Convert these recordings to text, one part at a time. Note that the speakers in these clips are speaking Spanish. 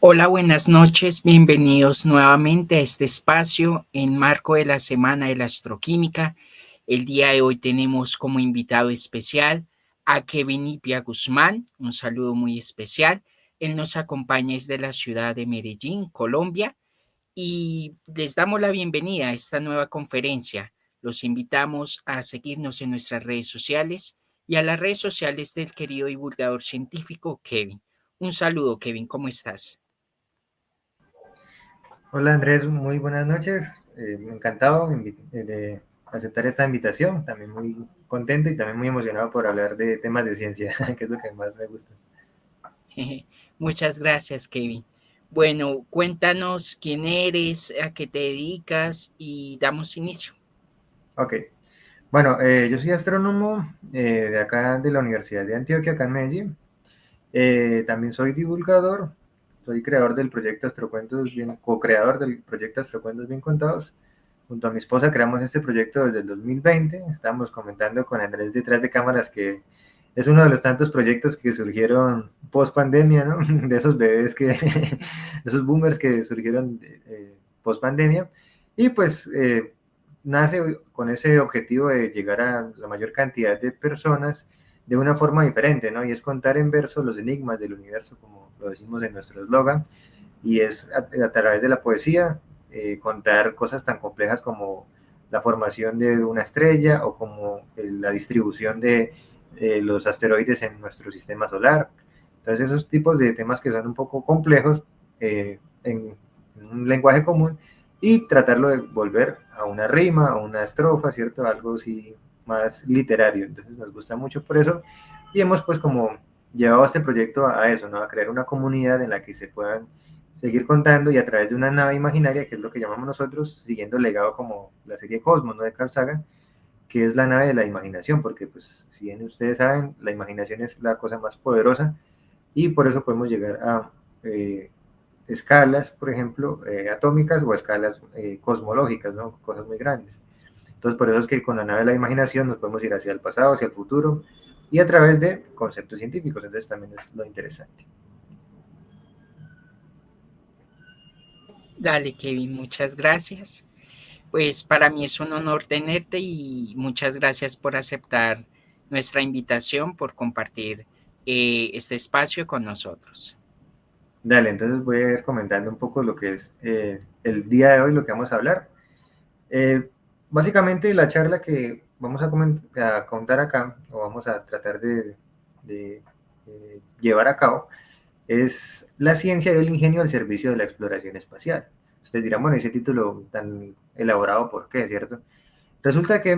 Hola, buenas noches, bienvenidos nuevamente a este espacio en marco de la Semana de la Astroquímica. El día de hoy tenemos como invitado especial a Kevin Ipia Guzmán, un saludo muy especial. Él nos acompaña desde la ciudad de Medellín, Colombia, y les damos la bienvenida a esta nueva conferencia. Los invitamos a seguirnos en nuestras redes sociales y a las redes sociales del querido divulgador científico Kevin. Un saludo, Kevin, ¿cómo estás? Hola Andrés, muy buenas noches. Encantado de aceptar esta invitación. También muy contento y también muy emocionado por hablar de temas de ciencia, que es lo que más me gusta. Muchas gracias, Kevin. Bueno, cuéntanos quién eres, a qué te dedicas y damos inicio. Ok, bueno, yo soy astrónomo de acá de la Universidad de Antioquia, acá en Medellín. También soy divulgador, soy creador del proyecto Astrocuentos Bien, co-creador del proyecto Astrocuentos Bien Contados. Junto a mi esposa creamos este proyecto desde el 2020. Estábamos comentando con Andrés detrás de cámaras que es uno de los tantos proyectos que surgieron post pandemia, ¿no? De esos bebés de esos boomers que surgieron post pandemia. Y pues nace con ese objetivo de llegar a la mayor cantidad de personas de una forma diferente, ¿no? Y es contar en verso los enigmas del universo, como lo decimos en nuestro eslogan, y es a través de la poesía contar cosas tan complejas como la formación de una estrella o como la distribución de los asteroides en nuestro sistema solar. Entonces esos tipos de temas que son un poco complejos en un lenguaje común y tratarlo de volver a una rima, a una estrofa, ¿cierto? Algo así más literario. Entonces nos gusta mucho por eso y hemos pues como llevado este proyecto a eso, ¿no? A crear una comunidad en la que se puedan seguir contando y a través de una nave imaginaria, que es lo que llamamos nosotros, siguiendo el legado como la serie Cosmos, ¿no? De Carl Sagan, que es la nave de la imaginación, porque pues si bien ustedes saben, la imaginación es la cosa más poderosa y por eso podemos llegar a escalas, por ejemplo, atómicas o escalas cosmológicas, ¿no? Cosas muy grandes. Entonces, por eso es que con la nave de la imaginación nos podemos ir hacia el pasado, hacia el futuro y a través de conceptos científicos. Entonces, también es lo interesante. Dale, Kevin, muchas gracias. Pues para mí es un honor tenerte y muchas gracias por aceptar nuestra invitación, por compartir este espacio con nosotros. Dale, entonces voy a ir comentando un poco lo que es el día de hoy, lo que vamos a hablar. Eh, Básicamente la charla que vamos a contar acá, o vamos a tratar de llevar a cabo, es la ciencia del ingenio al servicio de la exploración espacial. Ustedes dirán, bueno, ese título tan elaborado, ¿por qué, cierto? Resulta que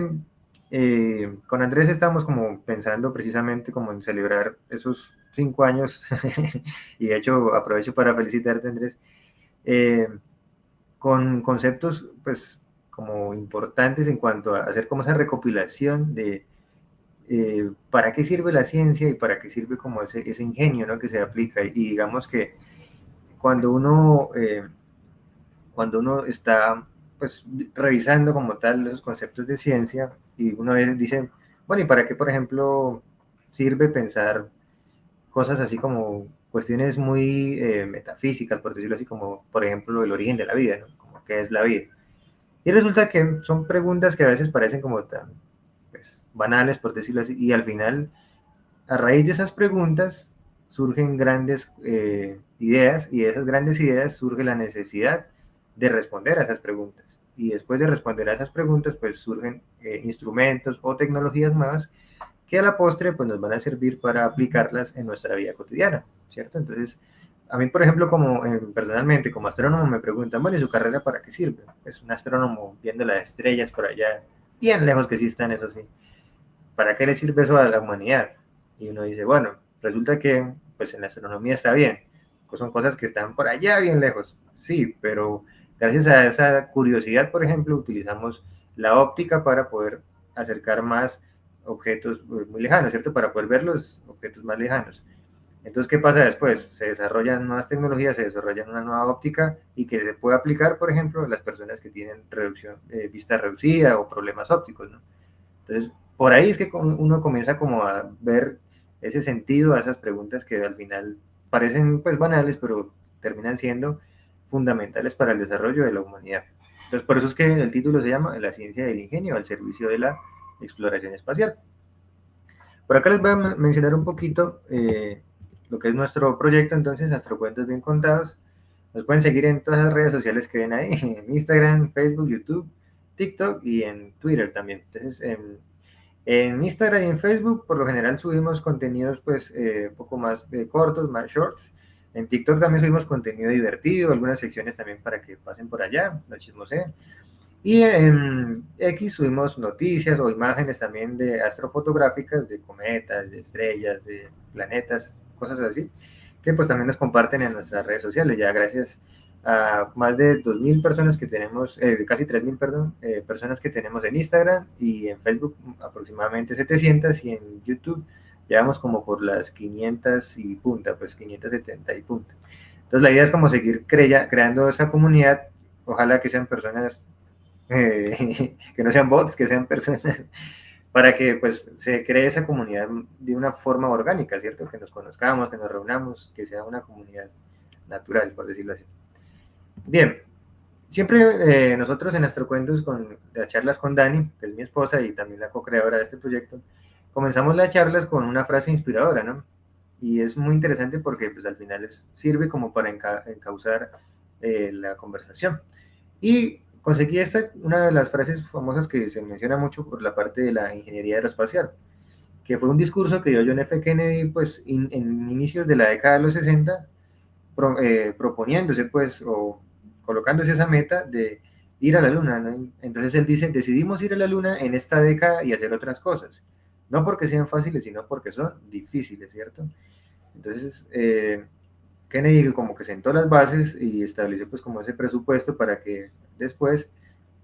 con Andrés estamos como pensando precisamente como en celebrar esos 5 años, y de hecho aprovecho para felicitarte, Andrés, eh, con conceptos pues como importantes en cuanto a hacer como esa recopilación de para qué sirve la ciencia y para qué sirve como ese ingenio, ¿no? Que se aplica. Y digamos que cuando uno, eh, cuando uno está pues revisando como tal los conceptos de ciencia y una vez dice, bueno, ¿y para qué, por ejemplo, sirve pensar cosas así como cuestiones muy metafísicas, por decirlo así, como por ejemplo el origen de la vida, ¿no? Como qué es la vida? Y resulta que son preguntas que a veces parecen como tan pues, banales, por decirlo así, y al final, a raíz de esas preguntas, surgen grandes ideas, y de esas grandes ideas surge la necesidad de responder a esas preguntas. Y después de responder a esas preguntas, pues surgen instrumentos o tecnologías nuevas que a la postre pues nos van a servir para aplicarlas en nuestra vida cotidiana, ¿cierto? Entonces, a mí, por ejemplo, como personalmente, como astrónomo, me preguntan, bueno, ¿y su carrera para qué sirve? Es un astrónomo viendo las estrellas por allá, bien lejos que sí están, eso sí. ¿Para qué le sirve eso a la humanidad? Y uno dice, bueno, resulta que pues en la astronomía está bien, pues son cosas que están por allá bien lejos, sí, pero gracias a esa curiosidad, por ejemplo, utilizamos la óptica para poder acercar más objetos muy lejanos, ¿cierto? Para poder ver los objetos más lejanos. Entonces, ¿qué pasa después? Se desarrollan nuevas tecnologías, se desarrolla una nueva óptica y que se puede aplicar, por ejemplo, a las personas que tienen vista reducida o problemas ópticos, ¿no? Entonces, por ahí es que uno comienza como a ver ese sentido a esas preguntas que al final parecen pues banales, pero terminan siendo fundamentales para el desarrollo de la humanidad. Entonces, por eso es que el título se llama La ciencia del ingenio al servicio de la exploración espacial. Por acá les voy a mencionar un poquito lo que es nuestro proyecto, entonces, Astrocuentos Bien Contados. Nos pueden seguir en todas las redes sociales que ven ahí, en Instagram, Facebook, YouTube, TikTok y en Twitter también. Entonces, en Instagram y en Facebook, por lo general subimos contenidos pues un poco más cortos, más shorts. En TikTok también subimos contenido divertido, algunas secciones también para que pasen por allá, lo chismoseen. Y en X subimos noticias o imágenes también de astrofotográficas, de cometas, de estrellas, de planetas, cosas así, que pues también nos comparten en nuestras redes sociales, ya gracias a más de 2.000 personas que tenemos, casi 3.000, perdón, personas que tenemos en Instagram y en Facebook aproximadamente 700 y en YouTube llevamos como por las 500 y punta, pues 570 y punta. Entonces la idea es como seguir creando esa comunidad, ojalá que sean personas que no sean bots, que sean personas, para que pues se cree esa comunidad de una forma orgánica, ¿cierto? Que nos conozcamos, que nos reunamos, que sea una comunidad natural, por decirlo así. Bien, siempre nosotros en Astrocuentos, con las charlas con Dani, que es mi esposa y también la co-creadora de este proyecto, comenzamos las charlas con una frase inspiradora, ¿no? Y es muy interesante porque pues al final sirve como para encauzar la conversación. Y conseguí una de las frases famosas que se menciona mucho por la parte de la ingeniería aeroespacial, que fue un discurso que dio John F. Kennedy pues, en inicios de la década de los 60, proponiéndose pues, o colocándose esa meta de ir a la luna, ¿no? Entonces él dice, decidimos ir a la luna en esta década y hacer otras cosas, no porque sean fáciles, sino porque son difíciles, ¿cierto? Entonces, Kennedy como que sentó las bases y estableció pues como ese presupuesto para que después,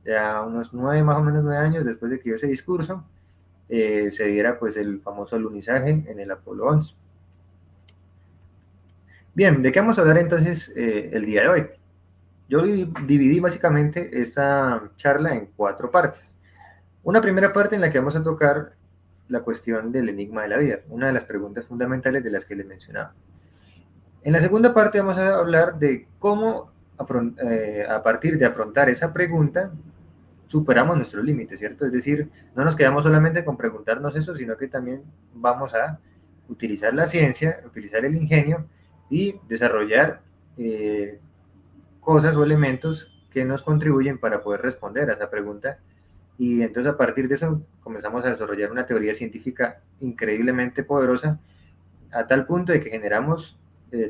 ya unos más o menos 9 años después de que dio ese discurso, se diera pues el famoso alunizaje en el Apolo 11. Bien, ¿de qué vamos a hablar entonces el día de hoy? Yo dividí básicamente esta charla en 4 partes. Una primera parte en la que vamos a tocar la cuestión del enigma de la vida, una de las preguntas fundamentales de las que les mencionaba. En la segunda parte vamos a hablar de cómo a partir de afrontar esa pregunta superamos nuestros límites, ¿cierto? Es decir, no nos quedamos solamente con preguntarnos eso, sino que también vamos a utilizar la ciencia, utilizar el ingenio y desarrollar cosas o elementos que nos contribuyen para poder responder a esa pregunta. Y entonces a partir de eso comenzamos a desarrollar una teoría científica increíblemente poderosa a tal punto de que generamos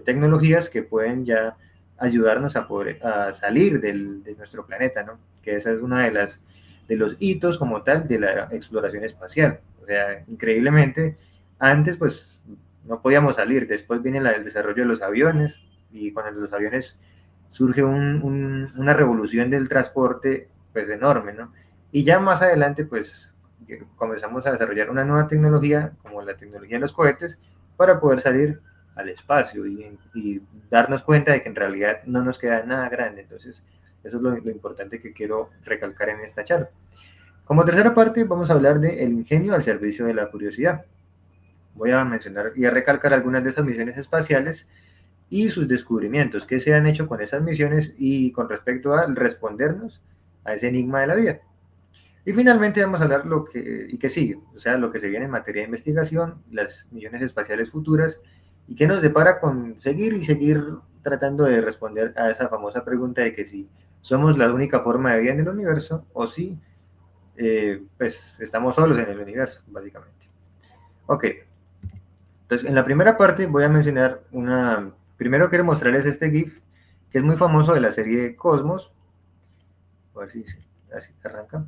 tecnologías que pueden ya ayudarnos a salir de nuestro planeta, ¿no? Que esa es una de los hitos como tal de la exploración espacial. O sea, increíblemente, antes pues no podíamos salir, después viene el desarrollo de los aviones y con los aviones surge una revolución del transporte pues enorme, ¿no? Y ya más adelante pues comenzamos a desarrollar una nueva tecnología como la tecnología de los cohetes para poder salir al espacio y darnos cuenta de que en realidad no nos queda nada grande. Entonces, eso es lo importante que quiero recalcar en esta charla. Como tercera parte, vamos a hablar del ingenio al servicio de la curiosidad. Voy a mencionar y a recalcar algunas de esas misiones espaciales y sus descubrimientos, qué se han hecho con esas misiones y con respecto a respondernos a ese enigma de la vida. Y finalmente vamos a hablar qué sigue, o sea, lo que se viene en materia de investigación, las misiones espaciales futuras y qué nos depara con seguir tratando de responder a esa famosa pregunta de que si somos la única forma de vida en el universo o si pues estamos solos en el universo, básicamente. Ok, entonces en la primera parte voy a mencionar primero quiero mostrarles este GIF que es muy famoso de la serie Cosmos, a ver si así arranca.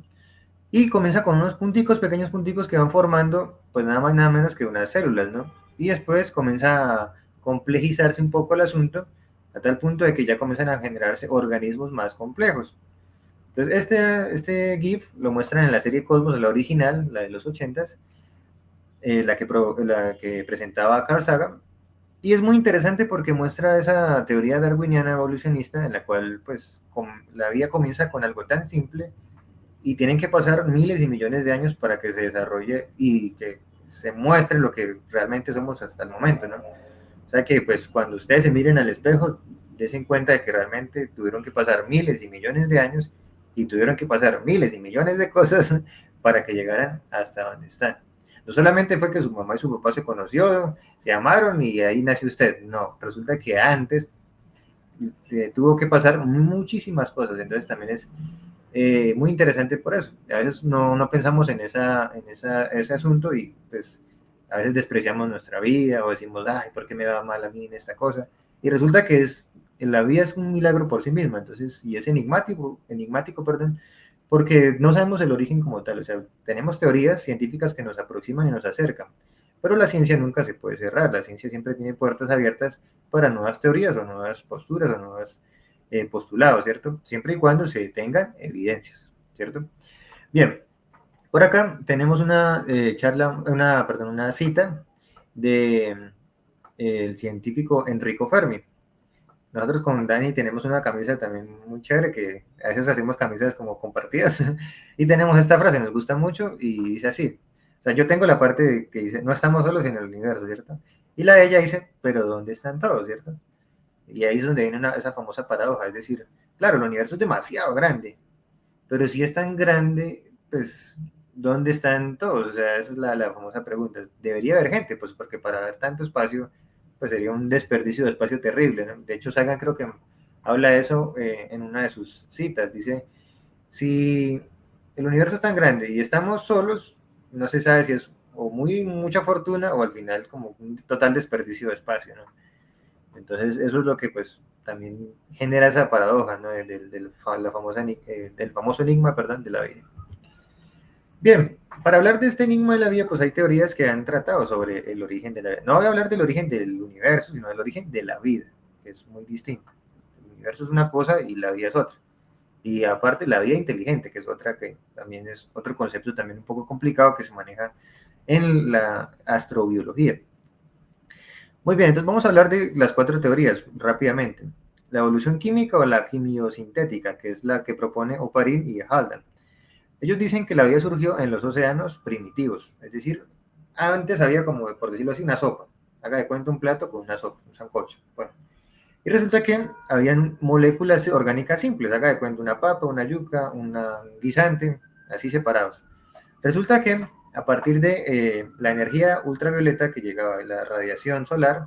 Y comienza con unos punticos, pequeños punticos que van formando, pues nada más, nada menos que unas células, ¿no? Y después comienza a complejizarse un poco el asunto, a tal punto de que ya comienzan a generarse organismos más complejos. Entonces, este GIF lo muestran en la serie Cosmos, la original, la de los 80s, la que presentaba Carl Sagan, y es muy interesante porque muestra esa teoría darwiniana evolucionista en la cual, pues, la vida comienza con algo tan simple y tienen que pasar miles y millones de años para que se desarrolle y que se muestre lo que realmente somos hasta el momento, ¿no? O sea que pues cuando ustedes se miren al espejo, des en cuenta de que realmente tuvieron que pasar miles y millones de años y tuvieron que pasar miles y millones de cosas para que llegaran hasta donde están. No solamente fue que su mamá y su papá se conoció, se amaron y ahí nació usted. No, resulta que antes tuvo que pasar muchísimas cosas. Entonces también es muy interesante por eso. A veces no pensamos en ese asunto y pues a veces despreciamos nuestra vida o decimos, ay, ¿por qué me va mal a mí en esta cosa? Y resulta que la vida es un milagro por sí misma, entonces, y es enigmático, perdón, porque no sabemos el origen como tal, o sea, tenemos teorías científicas que nos aproximan y nos acercan, pero la ciencia nunca se puede cerrar, la ciencia siempre tiene puertas abiertas para nuevas teorías o nuevas posturas o nuevos postulados, ¿cierto? Siempre y cuando se tengan evidencias, ¿cierto? Bien, por acá tenemos una perdón, una cita de el científico Enrico Fermi. Nosotros con Dani tenemos una camisa también muy chévere que a veces hacemos camisas como compartidas y tenemos esta frase, nos gusta mucho y dice así. O sea, yo tengo la parte que dice, no estamos solos en el universo, ¿cierto? Y la de ella dice, pero ¿dónde están todos, cierto? Y ahí es donde viene esa famosa paradoja, es decir, claro, el universo es demasiado grande, pero si es tan grande, pues, ¿dónde están todos? O sea, esa es la famosa pregunta. ¿Debería haber gente? Pues porque para haber tanto espacio, pues sería un desperdicio de espacio terrible, ¿no? De hecho, Sagan creo que habla de eso en una de sus citas. Dice, si el universo es tan grande y estamos solos, no se sabe si es o mucha fortuna o al final como un total desperdicio de espacio, ¿no? Entonces, eso es lo que pues también genera esa paradoja, ¿no? Del famoso enigma, perdón, de la vida. Bien, para hablar de este enigma de la vida, pues hay teorías que han tratado sobre el origen de la vida. No voy a hablar del origen del universo, sino del origen de la vida, que es muy distinto. El universo es una cosa y la vida es otra. Y aparte la vida inteligente, que es otra que también es otro concepto también un poco complicado que se maneja en la astrobiología. Muy bien, entonces vamos a hablar de las 4 teorías rápidamente. La evolución química o la quimiosintética, que es la que propone Oparin y Haldane. Ellos dicen que la vida surgió en los océanos primitivos, es decir, antes había como, por decirlo así, una sopa. Haga de cuenta un plato con una sopa, un sancocho. Bueno, y resulta que habían moléculas orgánicas simples, haga de cuenta una papa, una yuca, un guisante, así separados. Resulta que a partir de la energía ultravioleta que llegaba, la radiación solar,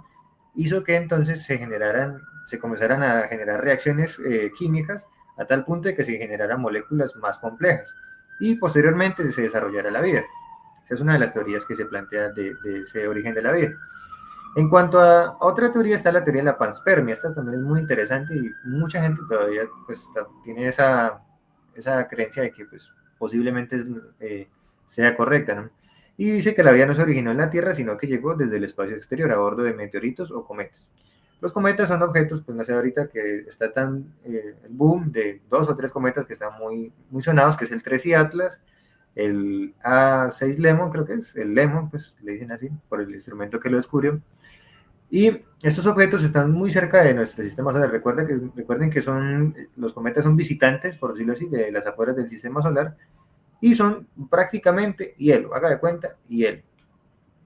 hizo que entonces se comenzaran a generar reacciones químicas a tal punto de que se generaran moléculas más complejas y posteriormente se desarrollara la vida. Esa es una de las teorías que se plantea de ese origen de la vida. En cuanto a otra teoría está la teoría de la panspermia. Esta también es muy interesante y mucha gente todavía pues, tiene esa creencia de que pues, posiblemente sea correcta, ¿no? Y dice que la vida no se originó en la Tierra, sino que llegó desde el espacio exterior a bordo de meteoritos o cometas. Los cometas son objetos, pues no sé ahorita que está tan el boom de 2 o 3 cometas que están muy sonados, que es el 3 Atlas, el A6 Lemon, creo que es, el Lemon, pues le dicen así, por el instrumento que lo descubrió. Y estos objetos están muy cerca de nuestro sistema solar. Recuerden que los cometas son visitantes, por decirlo así, de las afueras del sistema solar y son prácticamente hielo, haga de cuenta, hielo.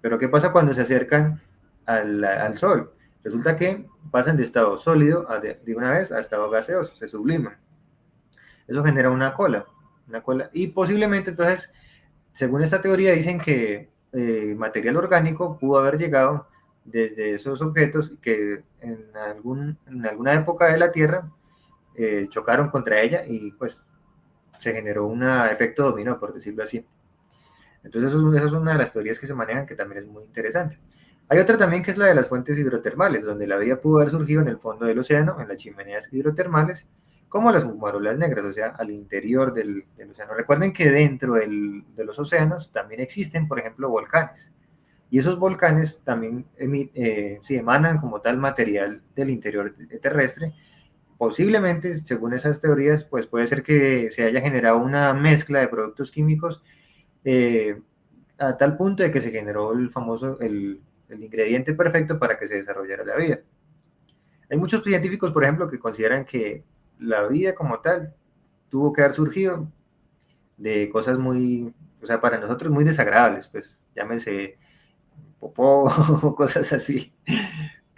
Pero ¿qué pasa cuando se acercan al Sol? Resulta que pasan de estado sólido de una vez a estado gaseoso, se subliman. Eso genera una cola y posiblemente entonces, según esta teoría, dicen que material orgánico pudo haber llegado desde esos objetos que en alguna época de la Tierra chocaron contra ella y pues se generó un efecto dominó, por decirlo así. Entonces esa es una de las teorías que se manejan que también es muy interesante. Hay otra también que es la de las fuentes hidrotermales, donde la vida pudo haber surgido en el fondo del océano, en las chimeneas hidrotermales, como las fumarolas negras, o sea, al interior del océano. Recuerden que dentro de los océanos también existen, por ejemplo, volcanes. Y esos volcanes también emanan como tal material del interior terrestre. Posiblemente, según esas teorías, pues puede ser que se haya generado una mezcla de productos químicos eh, a tal punto de que se generó el ingrediente perfecto para que se desarrollara la vida. Hay muchos científicos, por ejemplo, que consideran que la vida como tal tuvo que haber surgido de cosas o sea, para nosotros muy desagradables, pues llámese popó o cosas así.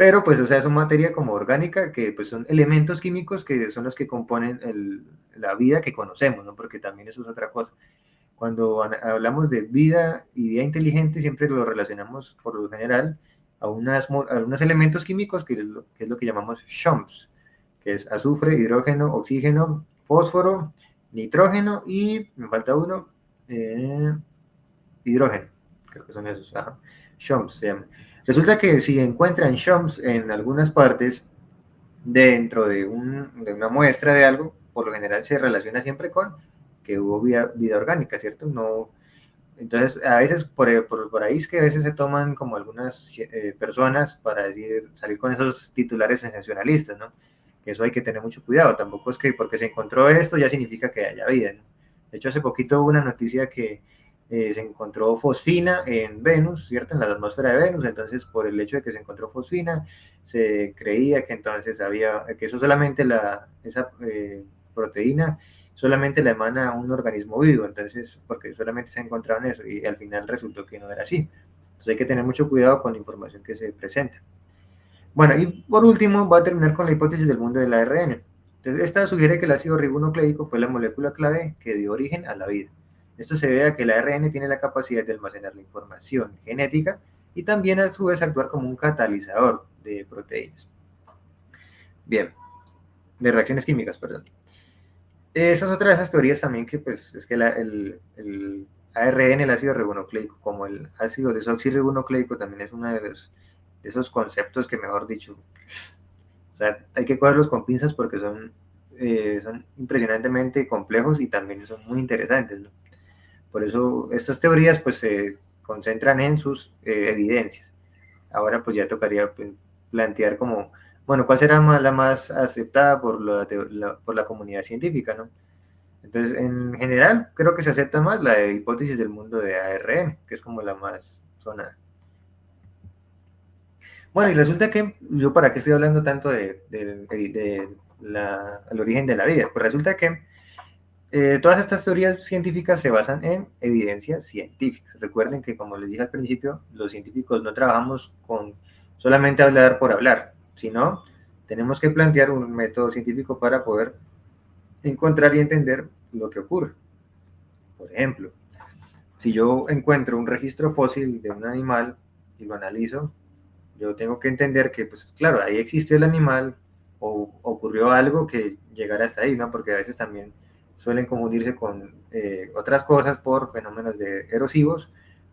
pero pues, o sea, son materia como orgánica, que pues son elementos químicos que son los que componen la vida que conocemos, ¿no? Porque también eso es otra cosa. Cuando hablamos de vida y vida inteligente, siempre lo relacionamos por lo general a unos elementos químicos que es lo que llamamos CHOMS, que es azufre, hidrógeno, oxígeno, fósforo, nitrógeno y, me falta uno, hidrógeno. Creo que son esos. Ajá. CHOMS se llama. Resulta que si encuentran CHOMS en algunas partes dentro de una muestra de algo, por lo general se relaciona siempre con que hubo vida orgánica, ¿cierto? No, entonces, a veces por ahí es que a veces se toman como algunas personas para decir, salir con esos titulares sensacionalistas, ¿no? Que eso hay que tener mucho cuidado. Tampoco es que porque se encontró esto ya significa que haya vida, ¿no? De hecho, hace poquito hubo una noticia que se encontró fosfina en Venus, ¿cierto? En la atmósfera de Venus. Entonces, por el hecho de que se encontró fosfina, se creía que entonces que eso solamente esa proteína solamente la emana un organismo vivo, entonces, porque solamente se ha encontrado en eso y al final resultó que no era así. Entonces hay que tener mucho cuidado con la información que se presenta. Bueno, y por último, voy a terminar con la hipótesis del mundo del ARN. Entonces, esta sugiere que el ácido ribonucleico fue la molécula clave que dio origen a la vida. Esto se debe a que el ARN tiene la capacidad de almacenar la información genética y también a su vez actuar como un catalizador de proteínas. Bien, de reacciones químicas, perdón. Esa es otra de esas teorías también que pues es que el ARN, el ácido ribonucleico, como el ácido desoxirribonucleico, también es uno de esos conceptos que, mejor dicho, o sea, hay que cogerlos con pinzas porque son impresionantemente complejos y también son muy interesantes, ¿no? Por eso estas teorías pues se concentran en sus evidencias. Ahora pues ya tocaría pues, plantear como, bueno, ¿cuál será la más aceptada por la comunidad científica, ¿no? Entonces, en general, creo que se acepta más la hipótesis del mundo de ARN, que es como la más sonada. Bueno, y resulta que yo para qué estoy hablando tanto el origen de la vida. Pues resulta que todas estas teorías científicas se basan en evidencias científicas. Recuerden que, como les dije al principio, los científicos no trabajamos con solamente hablar por hablar, sino tenemos que plantear un método científico para poder encontrar y entender lo que ocurre. Por ejemplo, si yo encuentro un registro fósil de un animal y lo analizo, yo tengo que entender que, pues claro, ahí existió el animal o ocurrió algo que llegara hasta ahí, ¿no? Porque a veces también suelen confundirse con otras cosas por fenómenos erosivos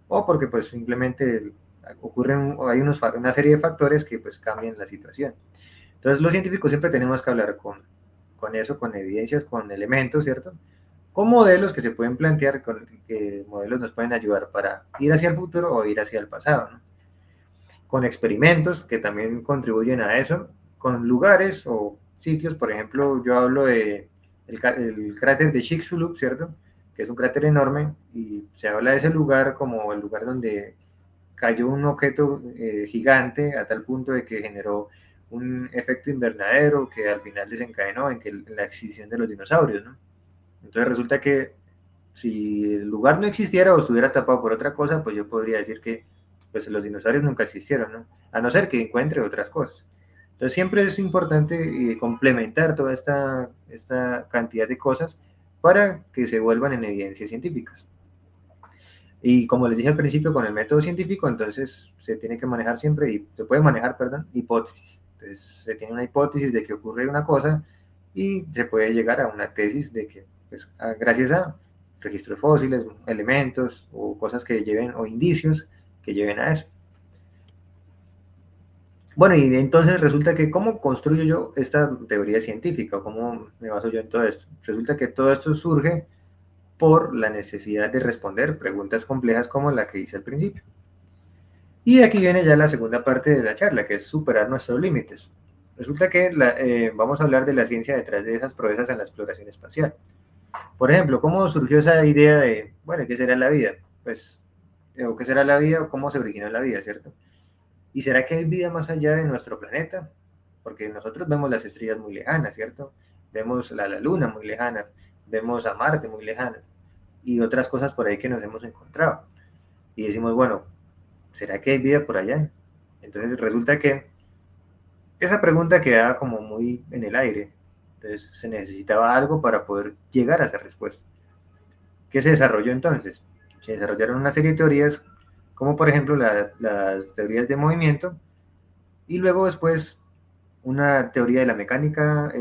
o porque pues simplemente hay una serie de factores que pues cambian la situación. Entonces los científicos siempre tenemos que hablar con eso, con evidencias, con elementos, ¿cierto? Con modelos que se pueden plantear, que modelos nos pueden ayudar para ir hacia el futuro o ir hacia el pasado, ¿no? Con experimentos que también contribuyen a eso, con lugares o sitios, por ejemplo, yo hablo de el cráter de Chicxulub, ¿cierto? Que es un cráter enorme y se habla de ese lugar como el lugar donde cayó un objeto gigante a tal punto de que generó un efecto invernadero que al final desencadenó en la extinción de los dinosaurios, ¿no? Entonces resulta que si el lugar no existiera o estuviera tapado por otra cosa, pues yo podría decir que pues, los dinosaurios nunca existieron, ¿no? A no ser que encuentre otras cosas. Entonces siempre es importante complementar toda esta cantidad de cosas para que se vuelvan en evidencias científicas. Y como les dije al principio, con el método científico, entonces se tiene que manejar siempre, y se puede manejar, perdón, hipótesis. Entonces se tiene una hipótesis de que ocurre una cosa y se puede llegar a una tesis de que, pues, gracias a registros fósiles, elementos o cosas que lleven, o indicios que lleven a eso. Bueno, y entonces resulta que, ¿cómo construyo yo esta teoría científica? ¿Cómo me baso yo en todo esto? Resulta que todo esto surge por la necesidad de responder preguntas complejas como la que hice al principio. Y aquí viene ya la segunda parte de la charla, que es superar nuestros límites. Resulta que vamos a hablar de la ciencia detrás de esas proezas en la exploración espacial. Por ejemplo, ¿cómo surgió esa idea de, bueno, qué será la vida? Pues, o qué será la vida o cómo se originó la vida, ¿cierto? ¿Y será que hay vida más allá de nuestro planeta? Porque nosotros vemos las estrellas muy lejanas, ¿cierto? Vemos la Luna muy lejana, vemos a Marte muy lejana y otras cosas por ahí que nos hemos encontrado. Y decimos, bueno, ¿será que hay vida por allá? Entonces resulta que esa pregunta quedaba como muy en el aire. Entonces se necesitaba algo para poder llegar a esa respuesta. ¿Qué se desarrolló entonces? Se desarrollaron una serie de teorías, como por ejemplo las teorías de movimiento, y luego después una teoría de la mecánica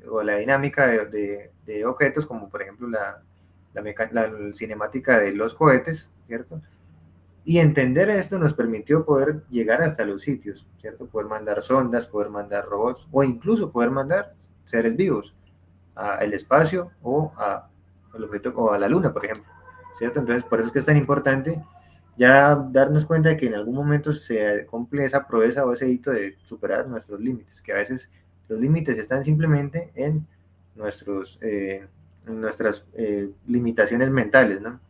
o la dinámica de objetos, como por ejemplo la cinemática de los cohetes, ¿cierto? Y entender esto nos permitió poder llegar hasta los sitios, ¿cierto? Poder mandar sondas, poder mandar robots o incluso poder mandar seres vivos al espacio al objeto, o a la luna, por ejemplo, ¿cierto? Entonces, por eso es que es tan importante ya darnos cuenta de que en algún momento se cumple esa proeza o ese hito de superar nuestros límites, que a veces los límites están simplemente en nuestras limitaciones mentales, ¿no?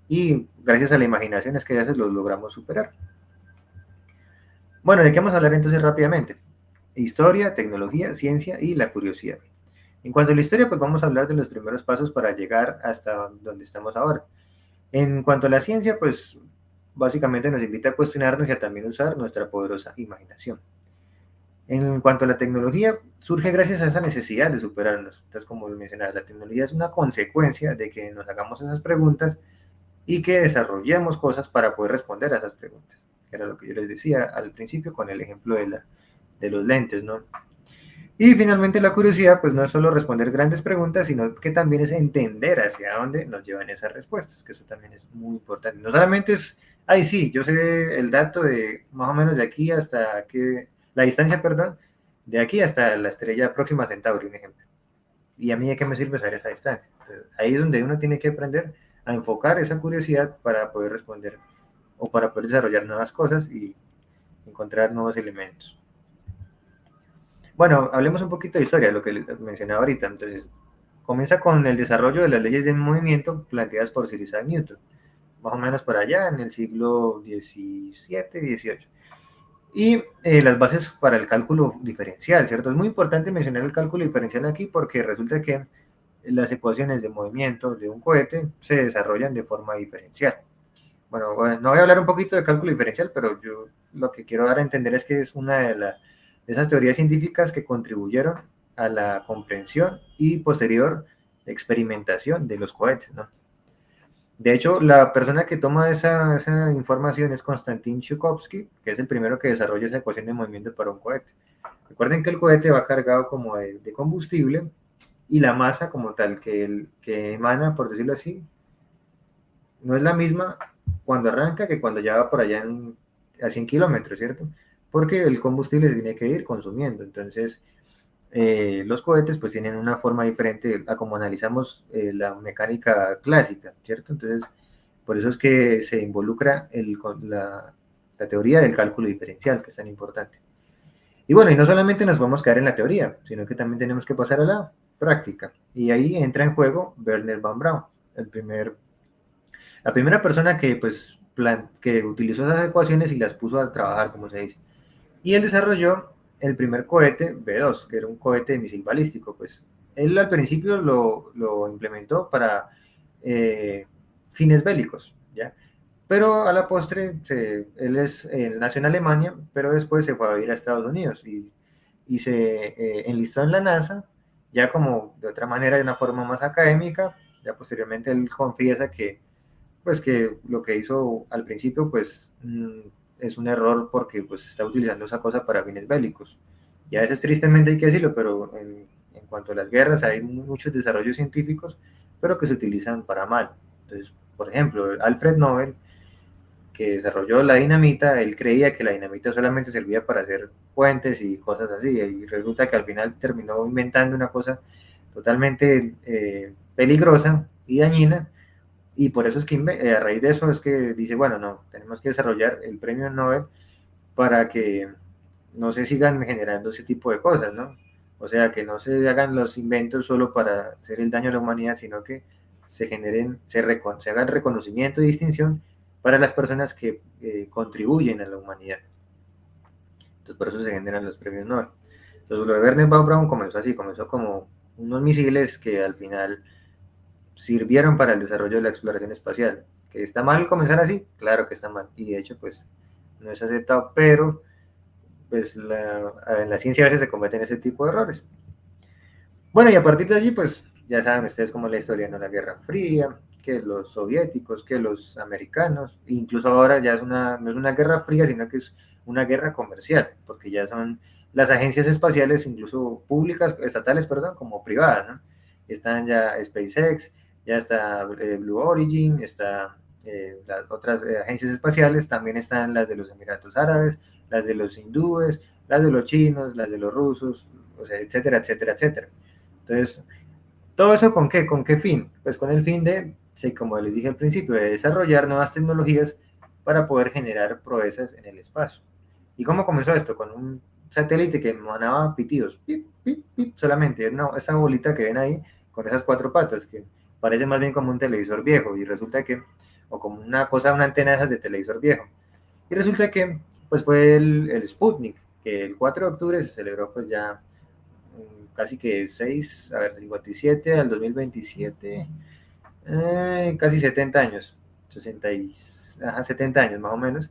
Y gracias a la imaginación es que a veces los logramos superar. Bueno, ¿de qué vamos a hablar entonces rápidamente? Historia, tecnología, ciencia y la curiosidad. En cuanto a la historia, pues vamos a hablar de los primeros pasos para llegar hasta donde estamos ahora. En cuanto a la ciencia, pues básicamente nos invita a cuestionarnos y a también usar nuestra poderosa imaginación. En cuanto a la tecnología, surge gracias a esa necesidad de superarnos. Entonces, como lo mencionaba, la tecnología es una consecuencia de que nos hagamos esas preguntas y que desarrollemos cosas para poder responder a esas preguntas. Que era lo que yo les decía al principio con el ejemplo de los lentes, ¿no? Y finalmente la curiosidad, pues no es solo responder grandes preguntas, sino que también es entender hacia dónde nos llevan esas respuestas, que eso también es muy importante. No solamente es, ay sí, yo sé el dato de más o menos de aquí hasta que, la distancia, perdón, de aquí hasta la estrella próxima a Centauri, un ejemplo. ¿Y a mí de qué me sirve saber esa distancia? Entonces, ahí es donde uno tiene que aprender a enfocar esa curiosidad para poder responder o para poder desarrollar nuevas cosas y encontrar nuevos elementos. Bueno, hablemos un poquito de historia, lo que mencionaba ahorita. Entonces, comienza con el desarrollo de las leyes del movimiento planteadas por Sir Isaac Newton, más o menos por allá en el siglo XVII, XVIII. Y las bases para el cálculo diferencial, ¿cierto? Es muy importante mencionar el cálculo diferencial aquí porque resulta que las ecuaciones de movimiento de un cohete se desarrollan de forma diferencial. Bueno, no voy a hablar un poquito de cálculo diferencial, pero yo lo que quiero dar a entender es que es una de esas teorías científicas que contribuyeron a la comprensión y posterior experimentación de los cohetes, ¿no? De hecho, la persona que toma esa información es Konstantin Chukovsky, que es el primero que desarrolla esa ecuación de movimiento para un cohete. Recuerden que el cohete va cargado como de combustible y la masa como tal que emana, por decirlo así, no es la misma cuando arranca que cuando ya va por allá a 100 kilómetros, ¿cierto? Porque el combustible se tiene que ir consumiendo. Entonces, los cohetes pues tienen una forma diferente a como analizamos la mecánica clásica, ¿cierto? Entonces, por eso es que se involucra la teoría del cálculo diferencial, que es tan importante. Y bueno, y no solamente nos vamos a quedar en la teoría, sino que también tenemos que pasar a la práctica. Y ahí entra en juego Werner von Braun, la primera persona que, pues, que utilizó esas ecuaciones y las puso a trabajar, como se dice. Y él desarrolló el primer cohete B-2, que era un cohete de misil balístico. Pues él al principio lo implementó para fines bélicos, ¿ya? Pero a la postre, él nació en Alemania, pero después se fue a vivir a Estados Unidos y se enlistó en la NASA, ya como de otra manera, de una forma más académica. Ya posteriormente él confiesa que pues que lo que hizo al principio pues es un error porque pues está utilizando esa cosa para fines bélicos. Y a veces tristemente hay que decirlo, pero en cuanto a las guerras hay muchos desarrollos científicos, pero que se utilizan para mal. Entonces, por ejemplo, Alfred Nobel, que desarrolló la dinamita, él creía que la dinamita solamente servía para hacer puentes y cosas así, y resulta que al final terminó inventando una cosa totalmente peligrosa y dañina, y por eso es que a raíz de eso es que dice, bueno, no, tenemos que desarrollar el premio Nobel para que no se sigan generando ese tipo de cosas, ¿no? O sea, que no se hagan los inventos solo para hacer el daño a la humanidad, sino que se generen, se hagan reconocimiento y distinción para las personas que contribuyen a la humanidad. Entonces, por eso se generan los premios Nobel. Entonces, lo de Werner von Braun comenzó así, comenzó como unos misiles que al final sirvieron para el desarrollo de la exploración espacial. ¿Que está mal comenzar así? Claro que está mal. Y de hecho, pues no es aceptado, pero pues en la ciencia a veces se cometen ese tipo de errores. Bueno, y a partir de allí, pues ya saben ustedes cómo es la historia, ¿no? La Guerra Fría, que los soviéticos, que los americanos, incluso ahora ya no es una guerra fría, sino que es una guerra comercial, porque ya son las agencias espaciales, incluso públicas, estatales, perdón, como privadas, ¿no? Están ya SpaceX, ya está Blue Origin, está las otras agencias espaciales, también están las de los Emiratos Árabes, las de los hindúes, las de los chinos, las de los rusos, o sea, etcétera, etcétera, etcétera. Entonces, ¿todo eso con qué? ¿Con qué fin? Pues con el fin de, sí, como les dije al principio, de desarrollar nuevas tecnologías para poder generar proezas en el espacio. ¿Y cómo comenzó esto? Con un satélite que emanaba pitidos, pip, pip, pip, solamente, no, esta bolita que ven ahí, con esas cuatro patas, que parece más bien como un televisor viejo, y resulta que, o como una cosa, una antena de esas de televisor viejo. Y resulta que, pues fue el Sputnik, que el 4 de octubre se celebró pues ya casi que 6, a ver, 57 al 2027, casi 70 años, 60 y, ajá, 70 años más o menos,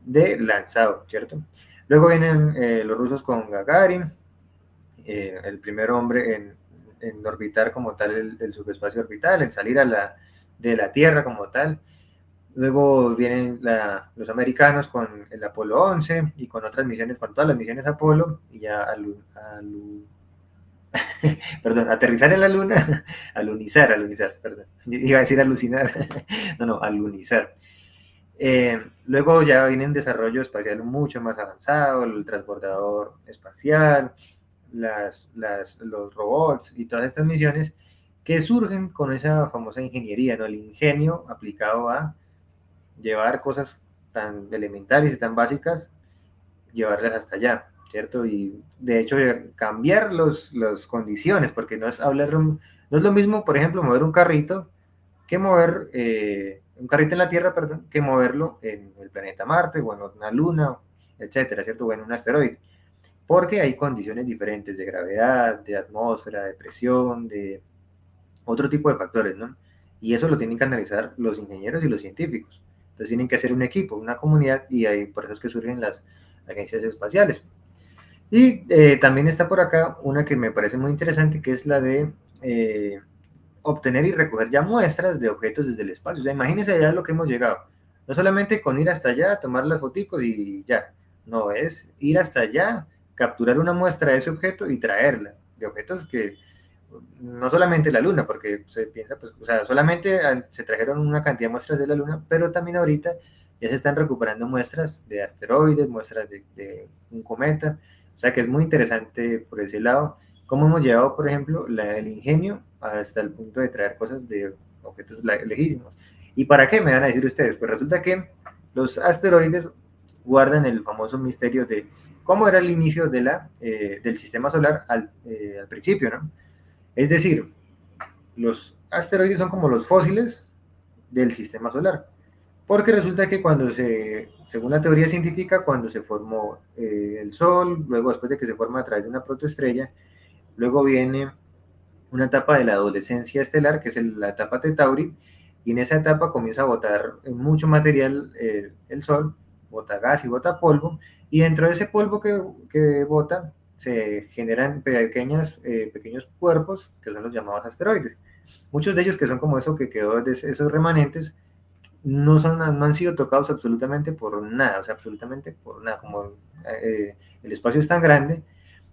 de lanzado, ¿cierto? Luego vienen los rusos con Gagarin, el primer hombre en orbitar como tal el subespacio orbital, en salir de la Tierra como tal. Luego vienen los americanos con el Apolo 11 y con otras misiones, con todas las misiones Apolo, y ya perdón, aterrizar en la luna, alunizar, perdón. Iba a decir alucinar, no, alunizar. Luego ya viene un desarrollo espacial mucho más avanzado, el transbordador espacial, los robots y todas estas misiones que surgen con esa famosa ingeniería, ¿no? El ingenio aplicado a llevar cosas tan elementales y tan básicas, llevarlas hasta allá, ¿cierto? Y de hecho cambiar las condiciones, porque no es hablar, no es lo mismo, por ejemplo, mover un carrito que mover un carrito en la Tierra, perdón, que moverlo en el planeta Marte o en una luna, etcétera, ¿cierto? O en un asteroide, porque hay condiciones diferentes de gravedad, de atmósfera, de presión, de otro tipo de factores, ¿no? Y eso lo tienen que analizar los ingenieros y los científicos. Entonces tienen que hacer un equipo, una comunidad, y ahí por eso es que surgen las agencias espaciales. Y también está por acá una que me parece muy interesante, que es la de obtener y recoger ya muestras de objetos desde el espacio. O sea, imagínense ya lo que hemos llegado. No solamente con ir hasta allá, tomar las fotos y ya. No, es ir hasta allá, capturar una muestra de ese objeto y traerla. De objetos que no solamente la Luna, porque se piensa, pues, o sea, solamente se trajeron una cantidad de muestras de la Luna, pero también ahorita ya se están recuperando muestras de asteroides, muestras de un cometa, o sea que es muy interesante por ese lado, cómo hemos llevado, por ejemplo, el ingenio hasta el punto de traer cosas de objetos lejísimos. ¿Y para qué me van a decir ustedes? Pues resulta que los asteroides guardan el famoso misterio de cómo era el inicio del sistema solar al principio, ¿no? Es decir, los asteroides son como los fósiles del sistema solar. Porque resulta que según la teoría científica, cuando se formó el Sol, luego después de que se forma a través de una protoestrella, luego viene una etapa de la adolescencia estelar, que es la etapa Tetauri, y en esa etapa comienza a botar mucho material el Sol, bota gas y bota polvo, y dentro de ese polvo que bota se generan pequeños cuerpos, que son los llamados asteroides. Muchos de ellos que son como eso que quedó de esos remanentes, no han sido tocados absolutamente por nada, o sea, absolutamente por nada, como el espacio es tan grande,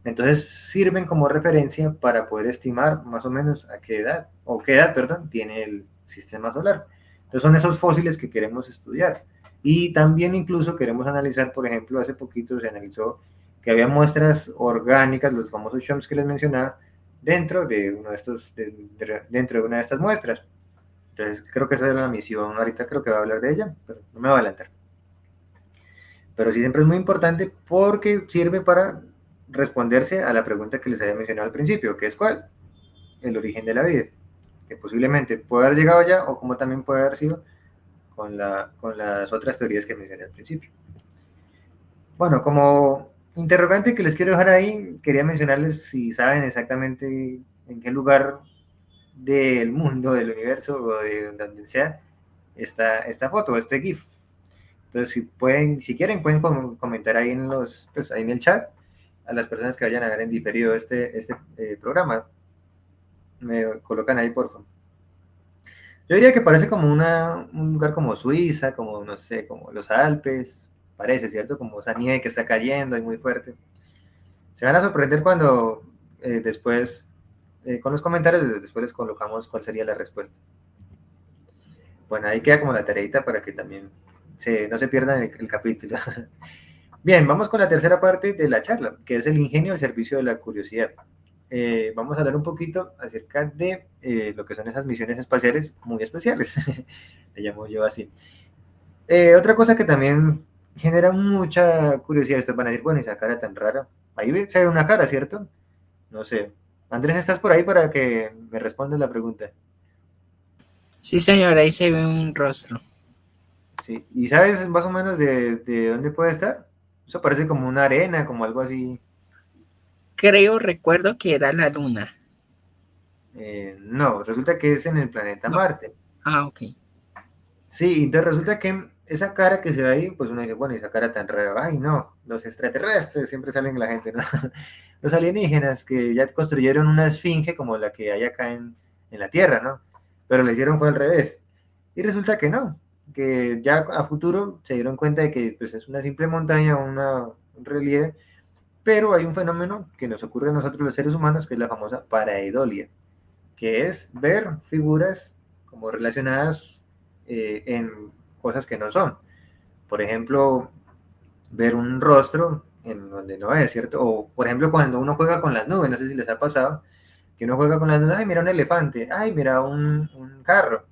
entonces sirven como referencia para poder estimar más o menos a qué edad, perdón, tiene el sistema solar. Entonces son esos fósiles que queremos estudiar. Y también incluso queremos analizar, por ejemplo, hace poquito se analizó que había muestras orgánicas, los famosos chomps que les mencionaba, dentro de una de estas muestras. Entonces creo que esa era la misión, ahorita creo que va a hablar de ella, pero no me va a adelantar. Pero sí siempre es muy importante porque sirve para responderse a la pregunta que les había mencionado al principio, que es ¿cuál? El origen de la vida, que posiblemente puede haber llegado ya o como también puede haber sido con las otras teorías que mencioné al principio. Bueno, como interrogante que les quiero dejar ahí, quería mencionarles si saben exactamente en qué lugar del mundo, del universo o de donde sea esta foto, este GIF. Entonces, si quieren, pueden comentar ahí pues, ahí en el chat a las personas que vayan a ver en diferido este programa. Me colocan ahí, por favor. Yo diría que parece como un lugar como Suiza, como, no sé, como los Alpes, parece, ¿cierto? Como esa nieve que está cayendo y muy fuerte. Se van a sorprender cuando después, con los comentarios, después les colocamos cuál sería la respuesta. Bueno, ahí queda como la tareita para que también no se pierdan el capítulo. Bien, vamos con la tercera parte de la charla, que es el ingenio al servicio de la curiosidad. Vamos a hablar un poquito acerca de lo que son esas misiones espaciales muy especiales, le llamo yo así. Otra cosa que también genera mucha curiosidad, ustedes van a decir, bueno, esa cara tan rara, ahí se ve una cara, ¿cierto? No sé. Andrés, ¿estás por ahí para que me respondas la pregunta? Sí, señor, ahí se ve un rostro. Sí. ¿Y sabes más o menos de dónde puede estar? Eso parece como una arena, como algo así. Recuerdo que era la luna. No, resulta que es en el planeta No. Marte. Ah, ok. Sí, entonces resulta que esa cara que se ve ahí, pues uno dice, bueno, esa cara tan rara, ay no, los extraterrestres siempre salen la gente, ¿no? Los alienígenas que ya construyeron una esfinge como la que hay acá en la Tierra, ¿no? Pero le hicieron fue al revés. Y resulta que no, que ya a futuro se dieron cuenta de que pues, es una simple montaña, un relieve, pero hay un fenómeno que nos ocurre a nosotros los seres humanos, que es la famosa pareidolia, que es ver figuras como relacionadas en cosas que no son. Por ejemplo, ver un rostro en donde no es, ¿cierto? O, por ejemplo, cuando uno juega con las nubes, no sé si les ha pasado, que uno juega con las nubes, ay, mira un elefante, ay, mira un carro,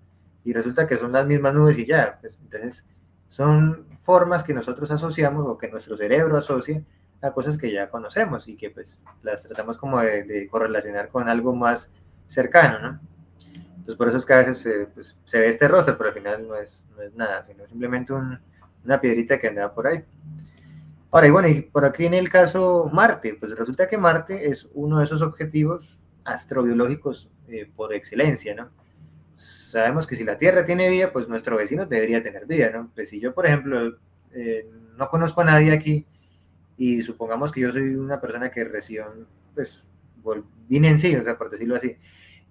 y resulta que son las mismas nubes y ya. Pues, entonces, son formas que nosotros asociamos o que nuestro cerebro asocia a cosas que ya conocemos y que pues las tratamos como de correlacionar con algo más cercano, ¿no? Entonces por eso es que a veces pues, se ve este rostro, pero al final no es nada, sino simplemente una piedrita que anda por ahí. Ahora, y bueno, y por aquí en el caso Marte, pues resulta que Marte es uno de esos objetivos astrobiológicos por excelencia, ¿no? Sabemos que si la Tierra tiene vida, pues nuestro vecino debería tener vida, ¿no? Pues si yo, por ejemplo, no conozco a nadie aquí y supongamos que yo soy una persona que recién, pues, vine en sí, o sea, por decirlo así,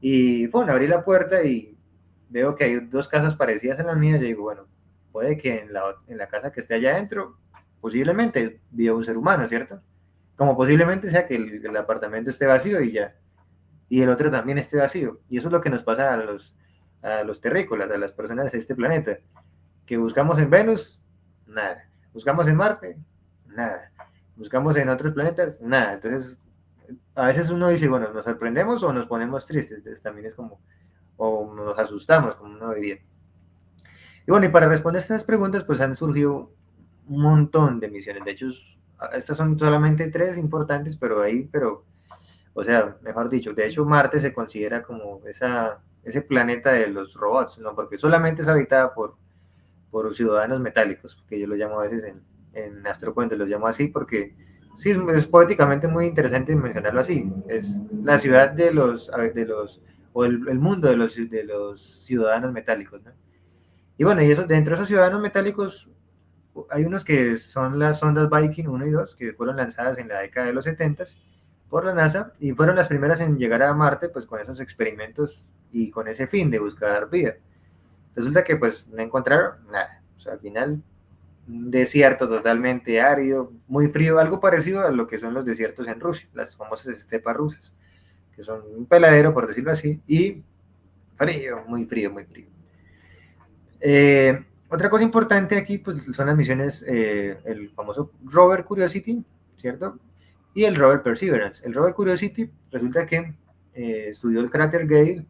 y bueno, abrí la puerta y veo que hay dos casas parecidas a las mías, yo digo, bueno, puede que en la casa que esté allá adentro, posiblemente viva un ser humano, ¿cierto? Como posiblemente sea que el apartamento esté vacío y ya, y el otro también esté vacío. Y eso es lo que nos pasa a los terrícolas, a las personas de este planeta, que buscamos en Venus, nada. Buscamos en Marte, nada. Buscamos en otros planetas, nada. Entonces, a veces uno dice, bueno, nos sorprendemos o nos ponemos tristes. Entonces también es como, o nos asustamos, como uno diría. Y bueno, y para responder estas preguntas, pues han surgido un montón de misiones. De hecho, estas son solamente tres importantes, o sea, mejor dicho, de hecho Marte se considera como ese planeta de los robots, ¿no? Porque solamente es habitada por ciudadanos metálicos, que yo lo llamo a veces en astrocuentos, los llamo así porque sí, es poéticamente muy interesante mencionarlo así. Es la ciudad o el mundo de los ciudadanos metálicos, ¿no? Y bueno, y eso, dentro de esos ciudadanos metálicos hay unos que son las sondas Viking 1 y 2, que fueron lanzadas en la década de los 70 por la NASA y fueron las primeras en llegar a Marte, pues con esos experimentos y con ese fin de buscar vida. Resulta que pues no encontraron nada. O sea, al final un desierto totalmente árido, muy frío, algo parecido a lo que son los desiertos en Rusia, las famosas estepas rusas, que son un peladero, por decirlo así, y frío, muy frío, muy frío. Otra cosa importante aquí pues, son las misiones, el famoso rover Curiosity, ¿cierto? Y el rover Perseverance. El rover Curiosity resulta que estudió el cráter Gale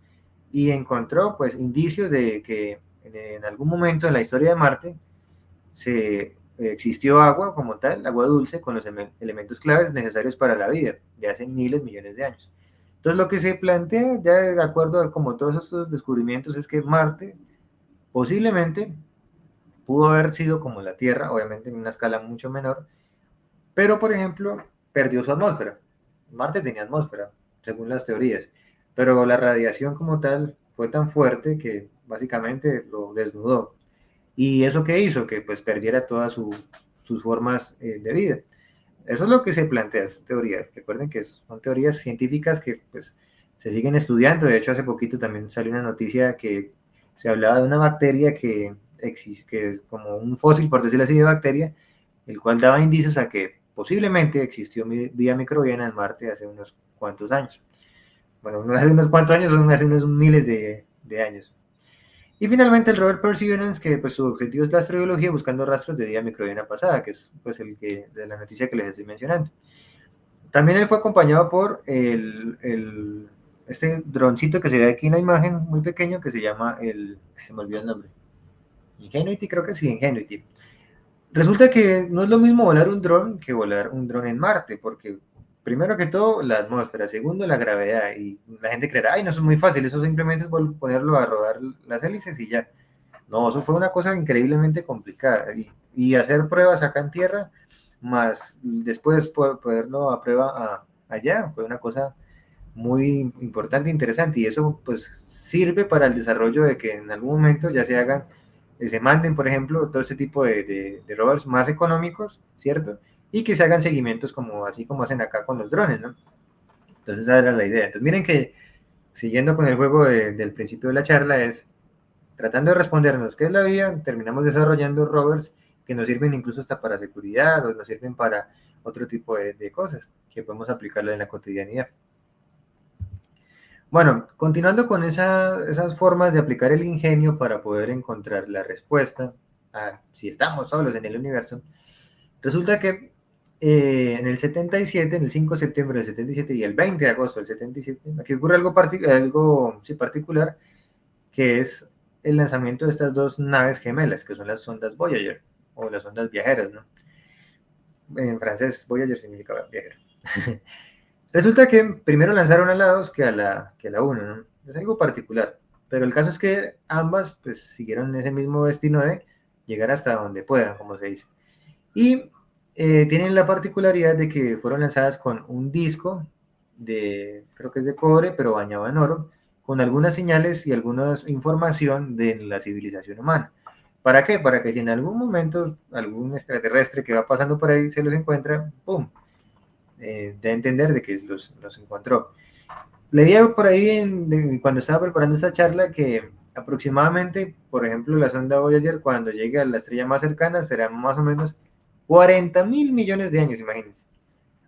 y encontró pues indicios de que en algún momento en la historia de Marte existió agua como tal, agua dulce, con los elementos claves necesarios para la vida, de hace miles, millones de años. Entonces lo que se plantea, ya de acuerdo a como todos estos descubrimientos, es que Marte posiblemente pudo haber sido como la Tierra, obviamente en una escala mucho menor, pero por ejemplo perdió su atmósfera. Marte tenía atmósfera, según las teorías, pero la radiación como tal fue tan fuerte que básicamente lo desnudó. ¿Y eso qué hizo? Que pues perdiera todas sus formas de vida. Eso es lo que se plantea, es teoría. Recuerden que son teorías científicas que pues se siguen estudiando. De hecho, hace poquito también salió una noticia que se hablaba de una bacteria que existe, que es como un fósil, por decirlo así, de bacteria, el cual daba indicios a que posiblemente existió vida microbiana en Marte hace unos cuantos años. Bueno, no hace unos cuantos años, son hace unos miles de años. Y finalmente el rover Perseverance, que pues su objetivo es la astrobiología buscando rastros de vida microbiana pasada, que es pues el que de la noticia que les estoy mencionando. También él fue acompañado por este droncito que se ve aquí en la imagen, muy pequeño, que se llama se me olvidó el nombre, Ingenuity, creo que sí, Ingenuity. Resulta que no es lo mismo volar un dron que volar un dron en Marte, porque primero que todo la atmósfera, segundo la gravedad, y la gente creerá, ay, no, eso es muy fácil, eso simplemente es ponerlo a rodar las hélices y ya. No, eso fue una cosa increíblemente complicada, y hacer pruebas acá en tierra, más después poderlo a prueba allá, fue una cosa muy importante e interesante, y eso pues sirve para el desarrollo de que en algún momento ya se hagan, se manden, por ejemplo, todo este tipo de rovers más económicos, ¿cierto? Y que se hagan seguimientos como así como hacen acá con los drones, ¿no? Entonces esa era la idea. Entonces miren que siguiendo con el juego del principio de la charla es tratando de respondernos qué es la vida, terminamos desarrollando rovers que nos sirven incluso hasta para seguridad o nos sirven para otro tipo de cosas que podemos aplicarla en la cotidianidad. Bueno, continuando con esas formas de aplicar el ingenio para poder encontrar la respuesta a si estamos solos en el universo, resulta que en el 77, en el 5 de septiembre del 77 y el 20 de agosto del 77, aquí ocurre algo sí, particular, que es el lanzamiento de estas dos naves gemelas, que son las sondas Voyager, o las sondas viajeras, ¿no? En francés, Voyager significa viajero. Resulta que primero lanzaron a la 2 que a la 1, ¿no? Es algo particular. Pero el caso es que ambas pues siguieron ese mismo destino de llegar hasta donde puedan, como se dice. Y tienen la particularidad de que fueron lanzadas con un disco creo que es de cobre, pero bañado en oro, con algunas señales y alguna información de la civilización humana. ¿Para qué? Para que si en algún momento algún extraterrestre que va pasando por ahí se los encuentra, ¡pum! De entender de que los encontró. Leía por ahí cuando estaba preparando esta charla que aproximadamente, por ejemplo, la sonda Voyager cuando llegue a la estrella más cercana será más o menos 40.000 millones de años, imagínense.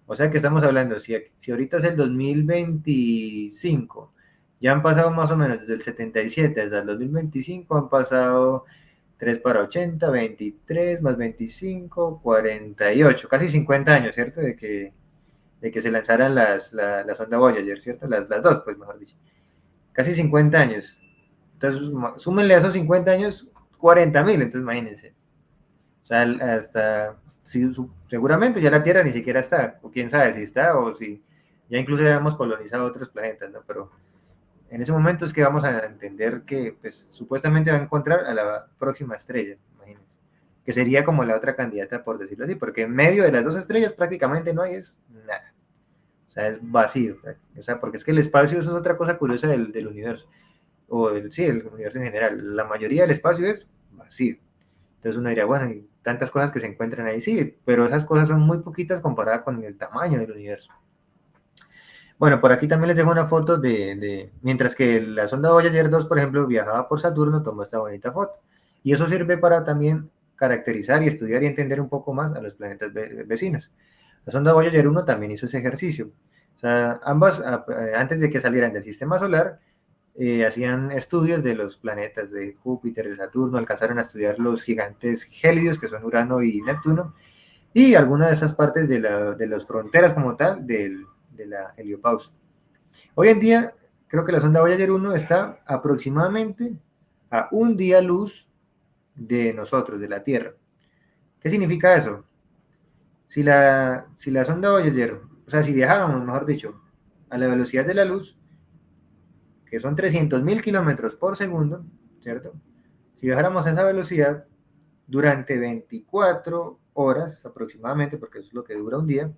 O sea que estamos hablando, si ahorita es el 2025, ya han pasado más o menos desde el 77 hasta el 2025, han pasado 3 para 80, 23 más 25, 48, casi 50 años, ¿cierto? De que se lanzaran la sonda Voyager, ¿cierto? Las dos, pues mejor dicho. Casi 50 años. Entonces, súmenle a esos 50 años 40.000, entonces imagínense. O sea, hasta, seguramente ya la Tierra ni siquiera está, o quién sabe si está, o si ya incluso ya hemos colonizado otros planetas, ¿no? Pero en ese momento es que vamos a entender que, pues, supuestamente va a encontrar a la próxima estrella, imagínense. Que sería como la otra candidata, por decirlo así, porque en medio de las dos estrellas prácticamente no hay es nada. O sea, es vacío. O sea, porque es que el espacio eso es otra cosa curiosa del universo. Sí, el universo en general. La mayoría del espacio es vacío. Entonces uno diría, bueno, hay tantas cosas que se encuentran ahí, sí, pero esas cosas son muy poquitas comparadas con el tamaño del universo. Bueno, por aquí también les dejo una foto mientras que la sonda Voyager 2, por ejemplo, viajaba por Saturno, tomó esta bonita foto. Y eso sirve para también caracterizar y estudiar y entender un poco más a los planetas vecinos. La sonda Voyager 1 también hizo ese ejercicio. O sea, ambas, antes de que salieran del sistema solar, hacían estudios de los planetas de Júpiter, de Saturno, alcanzaron a estudiar los gigantes gélidos, que son Urano y Neptuno, y algunas de esas partes de las fronteras como tal de la heliopausa. Hoy en día, creo que la sonda Voyager 1 está aproximadamente a un día luz de nosotros, de la Tierra. ¿Qué significa eso? Si la sonda Voyager, o sea, si viajábamos, mejor dicho, a la velocidad de la luz, que son 300.000 kilómetros por segundo, ¿cierto? Si viajáramos a esa velocidad durante 24 horas aproximadamente, porque eso es lo que dura un día,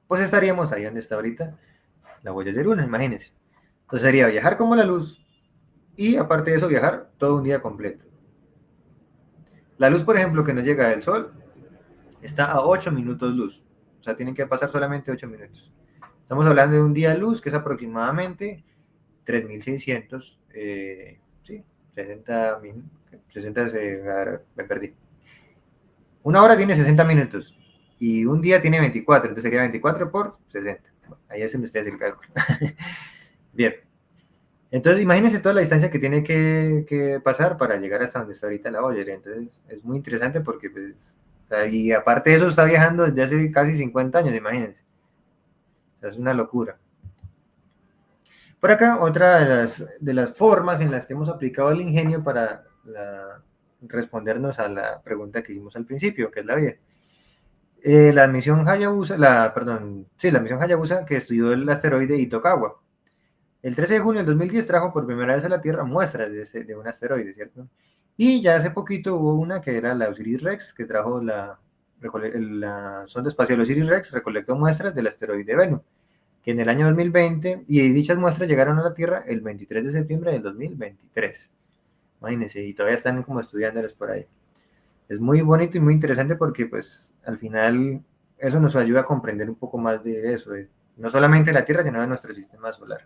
pues estaríamos ahí donde está ahorita la Voyager 1, imagínense. Entonces sería viajar como la luz y aparte de eso viajar todo un día completo. La luz, por ejemplo, que nos llega del Sol, está a 8 minutos luz. O sea, tienen que pasar solamente 8 minutos. Estamos hablando de un día luz que es aproximadamente 3600, sí, 60, 60 me perdí. Una hora tiene 60 minutos y un día tiene 24, entonces sería 24 por 60. Bueno, ahí hacen ustedes el cálculo. Bien, entonces imagínense toda la distancia que tiene que pasar para llegar hasta donde está ahorita la Voyager. Entonces es muy interesante porque, pues, o sea, y aparte de eso está viajando desde hace casi 50 años, imagínense. O sea, es una locura. Por acá, otra de las formas en las que hemos aplicado el ingenio para respondernos a la pregunta que hicimos al principio, que es la vida. La misión Hayabusa, la misión Hayabusa que estudió el asteroide Itokawa. El 13 de junio del 2010 trajo por primera vez a la Tierra muestras de un asteroide, ¿cierto? Y ya hace poquito hubo una que era la Osiris-Rex, que trajo la sonda espacial Osiris-Rex, recolectó muestras del asteroide Venus, que en el año 2020, y dichas muestras llegaron a la Tierra el 23 de septiembre del 2023. Imagínense, y todavía están como estudiándolas por ahí. Es muy bonito y muy interesante porque pues al final eso nos ayuda a comprender un poco más de eso, no solamente la Tierra, sino de nuestro sistema solar.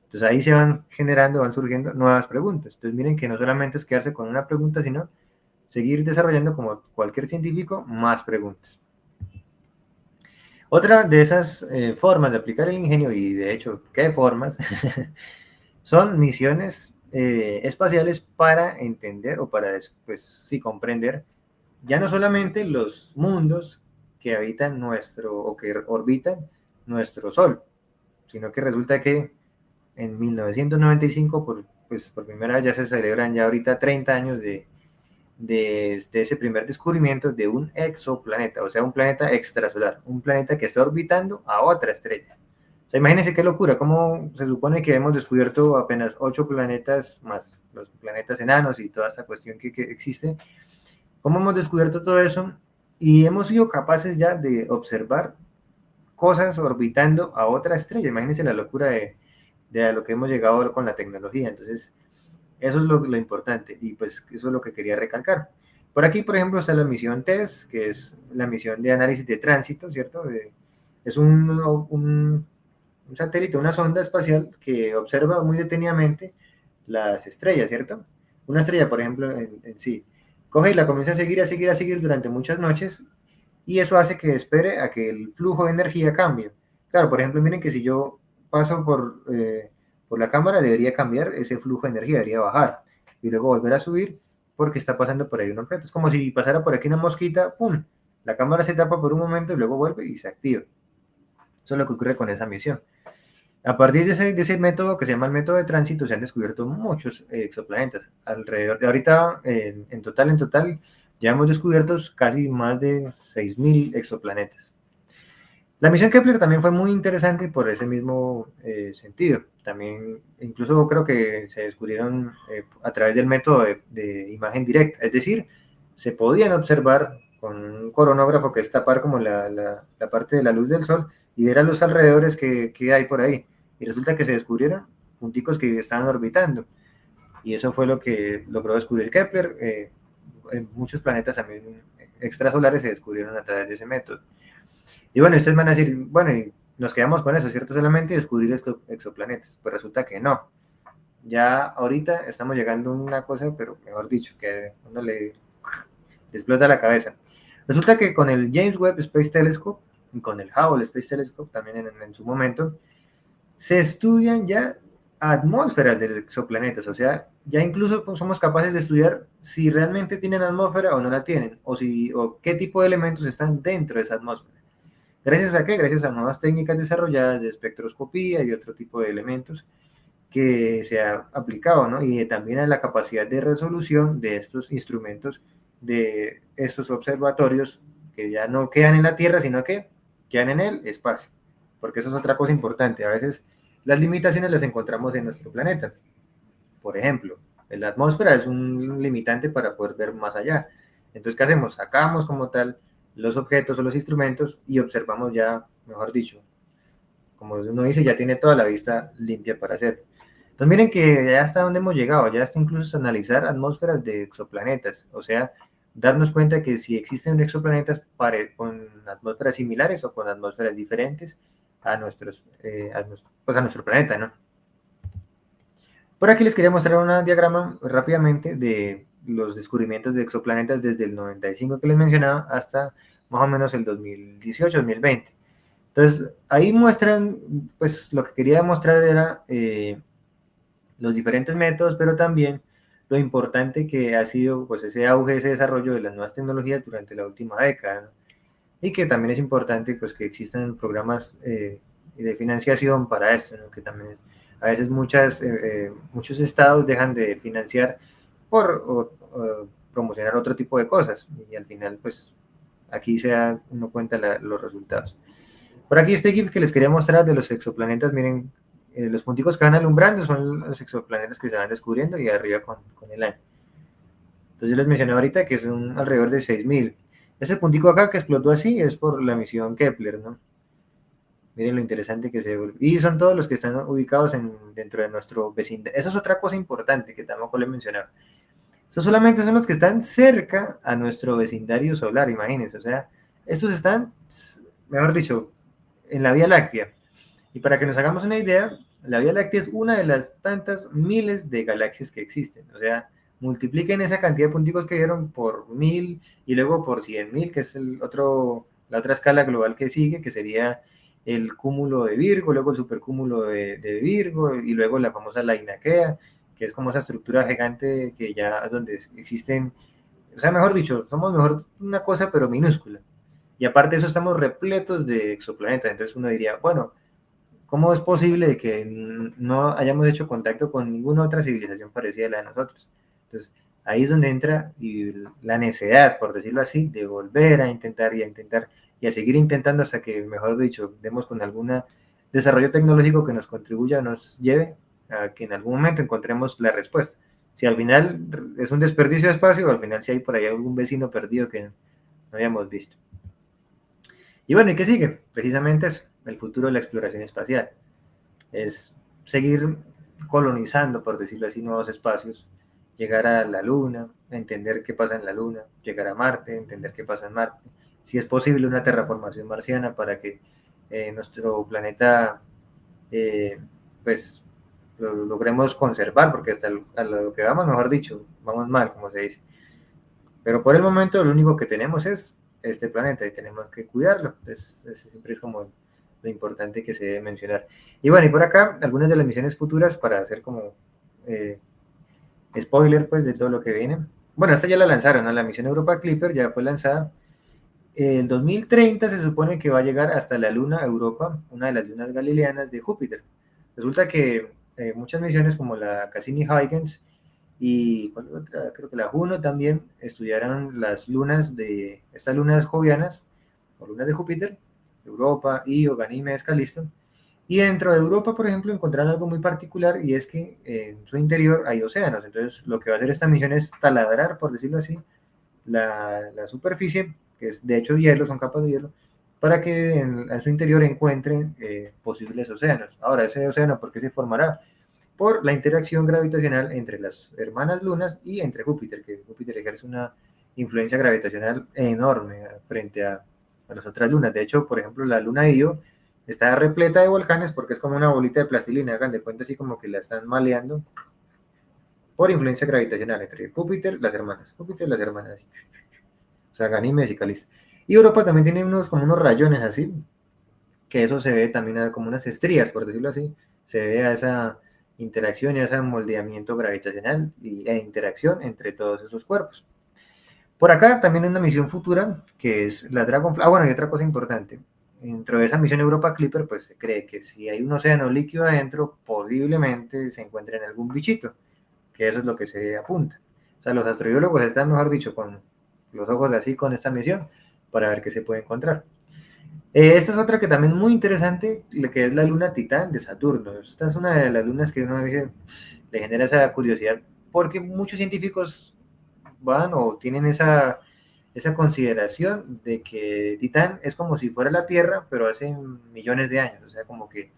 Entonces ahí se van generando, van surgiendo nuevas preguntas. Entonces miren que no solamente es quedarse con una pregunta, sino seguir desarrollando como cualquier científico más preguntas. Otra de esas formas de aplicar el ingenio, y de hecho, ¿qué formas? Son misiones espaciales para entender o para, pues, sí, comprender ya no solamente los mundos que habitan nuestro o que orbitan nuestro Sol, sino que resulta que en 1995 por primera vez ya se celebran ya ahorita 30 años de ese primer descubrimiento de un exoplaneta, o sea, un planeta extrasolar, un planeta que está orbitando a otra estrella. O sea, imagínense qué locura, cómo se supone que hemos descubierto apenas 8 planetas más los planetas enanos y toda esta cuestión que existe. ¿Cómo hemos descubierto todo eso? Y hemos sido capaces ya de observar cosas orbitando a otra estrella. Imagínense la locura de a lo que hemos llegado con la tecnología. Entonces, eso es lo importante y pues eso es lo que quería recalcar. Por aquí, por ejemplo, está la misión TESS, que es la misión de análisis de tránsito, ¿cierto? Es un satélite, una sonda espacial que observa muy detenidamente las estrellas, ¿cierto? Una estrella, por ejemplo, en sí, coge y la comienza a seguir, a seguir, a seguir durante muchas noches y eso hace que espere a que el flujo de energía cambie. Claro, por ejemplo, miren que si yo paso por la cámara, debería cambiar ese flujo de energía, debería bajar y luego volver a subir porque está pasando por ahí un objeto. Es como si pasara por aquí una mosquita, ¡pum! La cámara se tapa por un momento y luego vuelve y se activa. Eso es lo que ocurre con esa misión. A partir de ese método que se llama el método de tránsito, se han descubierto muchos exoplanetas. Alrededor de ahorita, en total, ya hemos descubierto casi más de 6000 exoplanetas. La misión Kepler también fue muy interesante por ese mismo sentido. También, incluso creo que se descubrieron a través del método de imagen directa, es decir, se podían observar con un coronógrafo, que es tapar como la parte de la luz del Sol, y ver a los alrededores que hay por ahí. Y resulta que se descubrieron punticos que estaban orbitando. Y eso fue lo que logró descubrir Kepler. Muchos planetas también extrasolares se descubrieron a través de ese método. Y bueno, ustedes van a decir, bueno, y nos quedamos con eso, ¿cierto? Solamente descubrir exoplanetas. Pues resulta que no. Ya ahorita estamos llegando a una cosa, pero mejor dicho, que a uno le explota la cabeza. Resulta que con el James Webb Space Telescope y con el Hubble Space Telescope también en su momento, se estudian ya atmósferas de exoplanetas, o sea, ya incluso somos capaces de estudiar si realmente tienen atmósfera o no la tienen, o qué tipo de elementos están dentro de esa atmósfera. ¿Gracias a qué? Gracias a nuevas técnicas desarrolladas de espectroscopía y otro tipo de elementos que se ha aplicado, ¿no? Y también a la capacidad de resolución de estos instrumentos, de estos observatorios que ya no quedan en la Tierra, sino que quedan en el espacio, porque eso es otra cosa importante. A veces las limitaciones las encontramos en nuestro planeta. Por ejemplo, la atmósfera es un limitante para poder ver más allá. Entonces, ¿qué hacemos? Sacamos como tal los objetos o los instrumentos y observamos ya, mejor dicho, como uno dice, ya tiene toda la vista limpia para hacerlo. Entonces miren que ya hasta donde hemos llegado, ya hasta incluso analizar atmósferas de exoplanetas, o sea, darnos cuenta que si existen exoplanetas con atmósferas similares o con atmósferas diferentes a, pues a nuestro planeta, ¿no? Por aquí les quería mostrar un diagrama rápidamente de los descubrimientos de exoplanetas desde el 95 que les mencionaba hasta más o menos el 2018-2020. Entonces, ahí muestran, pues lo que quería mostrar era los diferentes métodos, pero también lo importante que ha sido pues ese auge, ese desarrollo de las nuevas tecnologías durante la última década, ¿no? Y que también es importante pues que existan programas de financiación para esto, ¿no? Que también a veces muchos estados dejan de financiar o promocionar otro tipo de cosas y al final pues aquí se da uno cuenta los resultados. Por aquí este GIF que les quería mostrar de los exoplanetas, miren, los punticos que van alumbrando son los exoplanetas que se van descubriendo y arriba con el año. Entonces yo les mencioné ahorita que son alrededor de 6.000. Ese puntico acá que explotó así es por la misión Kepler, ¿no? Miren lo interesante que se vuelve. Y son todos los que están ubicados dentro de nuestro vecindario. Eso es otra cosa importante que tampoco le mencionaba. Eso solamente son los que están cerca a nuestro vecindario solar, imagínense. O sea, estos están, mejor dicho, en la Vía Láctea. Y para que nos hagamos una idea, la Vía Láctea es una de las tantas miles de galaxias que existen. O sea, multipliquen esa cantidad de punticos que vieron por 1000 y luego por 100.000, que es la otra escala global que sigue, que sería el cúmulo de Virgo, luego el supercúmulo de Virgo y luego la famosa Linatea, que es como esa estructura gigante que ya donde existen, o sea, mejor dicho, somos mejor una cosa pero minúscula. Y aparte de eso estamos repletos de exoplanetas, entonces uno diría, bueno, ¿cómo es posible que no hayamos hecho contacto con ninguna otra civilización parecida a la de nosotros? Entonces, ahí es donde entra la necesidad, por decirlo así, de volver a intentar y a intentar y a seguir intentando hasta que, mejor dicho, demos con algún desarrollo tecnológico que nos contribuya, nos lleve a que en algún momento encontremos la respuesta. Si al final es un desperdicio de espacio o al final si hay por ahí algún vecino perdido que no habíamos visto. Y bueno, ¿y qué sigue? Precisamente es el futuro de la exploración espacial. Es seguir colonizando, por decirlo así, nuevos espacios, llegar a la Luna, entender qué pasa en la Luna, llegar a Marte, entender qué pasa en Marte, si es posible una terraformación marciana para que nuestro planeta pues lo logremos conservar, porque hasta a lo que vamos, mejor dicho, vamos mal, como se dice. Pero por el momento lo único que tenemos es este planeta y tenemos que cuidarlo. Ese siempre es como lo importante que se debe mencionar. Y bueno, y por acá algunas de las misiones futuras para hacer como eh, spoiler pues de todo lo que viene. Bueno, esta ya la lanzaron, ¿no? La misión Europa Clipper ya fue lanzada. El 2030 se supone que va a llegar hasta la luna Europa, una de las lunas galileanas de Júpiter. Resulta que muchas misiones como la Cassini-Huygens y otra, creo que la Juno también estudiaron estas lunas jovianas o lunas de Júpiter, Europa, Io, Ganímedes, Calisto. Y dentro de Europa, por ejemplo, encontraron algo muy particular y es que en su interior hay océanos. Entonces, lo que va a hacer esta misión es taladrar, por decirlo así, la superficie, que es de hecho hielo, son capas de hielo, para que en su interior encuentren posibles océanos. Ahora, ese océano, ¿por qué se formará? Por la interacción gravitacional entre las hermanas lunas y entre Júpiter, que Júpiter ejerce una influencia gravitacional enorme frente a las otras lunas. De hecho, por ejemplo, la luna Io está repleta de volcanes porque es como una bolita de plastilina, hagan de cuenta así como que la están maleando por influencia gravitacional entre Júpiter, las hermanas, o sea, Ganímedes y Calisto. Y Europa también tiene como unos rayones así, que eso se ve también como unas estrías, por decirlo así, se ve a esa interacción y a ese moldeamiento gravitacional e interacción entre todos esos cuerpos. Por acá también hay una misión futura que es la Dragonfly. Ah, bueno, y otra cosa importante. Dentro de esa misión Europa Clipper, pues se cree que si hay un océano líquido adentro, posiblemente se encuentre en algún bichito, que eso es lo que se apunta. O sea, los astrobiólogos están, mejor dicho, con los ojos así con esta misión para ver qué se puede encontrar. Esta es otra que también es muy interesante, que es la luna Titán de Saturno. Esta es una de las lunas que uno dice, le genera esa curiosidad, porque muchos científicos van o tienen esa consideración de que Titán es como si fuera la Tierra, pero hace millones de años. O sea, como que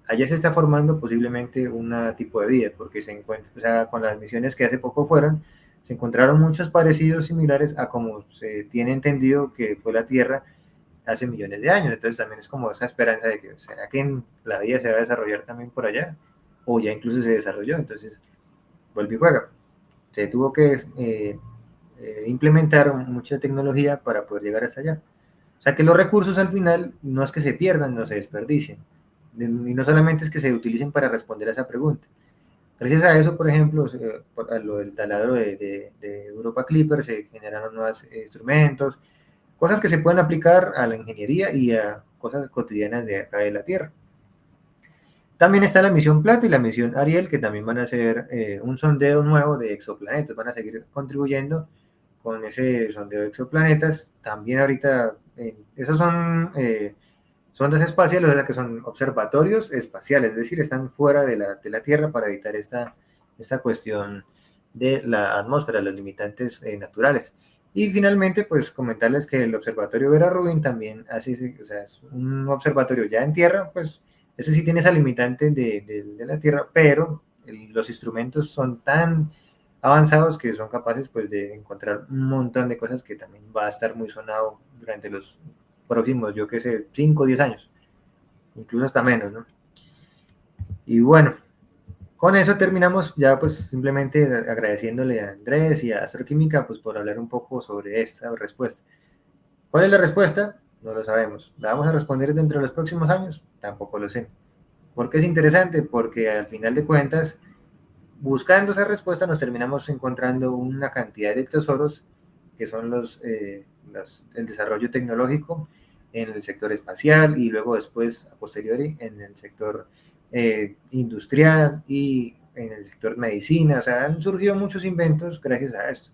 allá se está formando posiblemente un tipo de vida, porque se encuentra, o sea, con las misiones que hace poco fueron, se encontraron muchos parecidos similares a como se tiene entendido que fue la Tierra hace millones de años. Entonces también es como esa esperanza de que será que en la vida se va a desarrollar también por allá, o ya incluso se desarrolló. Entonces vuelve y juega. Se tuvo que implementar mucha tecnología para poder llegar hasta allá. O sea que los recursos al final no es que se pierdan, no se desperdicien. Y no solamente es que se utilicen para responder a esa pregunta. Gracias a eso, por ejemplo, a lo del taladro de Europa Clipper se generaron nuevos instrumentos, cosas que se pueden aplicar a la ingeniería y a cosas cotidianas de acá de la Tierra. También está la misión Plata y la misión Ariel, que también van a hacer un sondeo nuevo de exoplanetas, van a seguir contribuyendo con ese sondeo de exoplanetas. También ahorita, esos son sondas espaciales, o sea que son observatorios espaciales, es decir, están fuera de la Tierra para evitar esta cuestión de la atmósfera, los limitantes naturales. Y finalmente, pues comentarles que el Observatorio Vera Rubin también hace, o sea, es un observatorio ya en tierra, pues ese sí tiene esa limitante de la Tierra, pero los instrumentos son tan avanzados que son capaces pues de encontrar un montón de cosas que también va a estar muy sonado durante los próximos, yo qué sé, 5 o 10 años, incluso hasta menos, ¿no? Y bueno, con eso terminamos ya pues simplemente agradeciéndole a Andrés y a Astroquímica pues por hablar un poco sobre esta respuesta. ¿Cuál es la respuesta? No lo sabemos. ¿La vamos a responder dentro de los próximos años? Tampoco lo sé. ¿Por qué es interesante? Porque al final de cuentas, buscando esa respuesta nos terminamos encontrando una cantidad de tesoros que son el desarrollo tecnológico en el sector espacial y luego después, a posteriori, en el sector industrial y en el sector medicina. O sea, han surgido muchos inventos gracias a esto.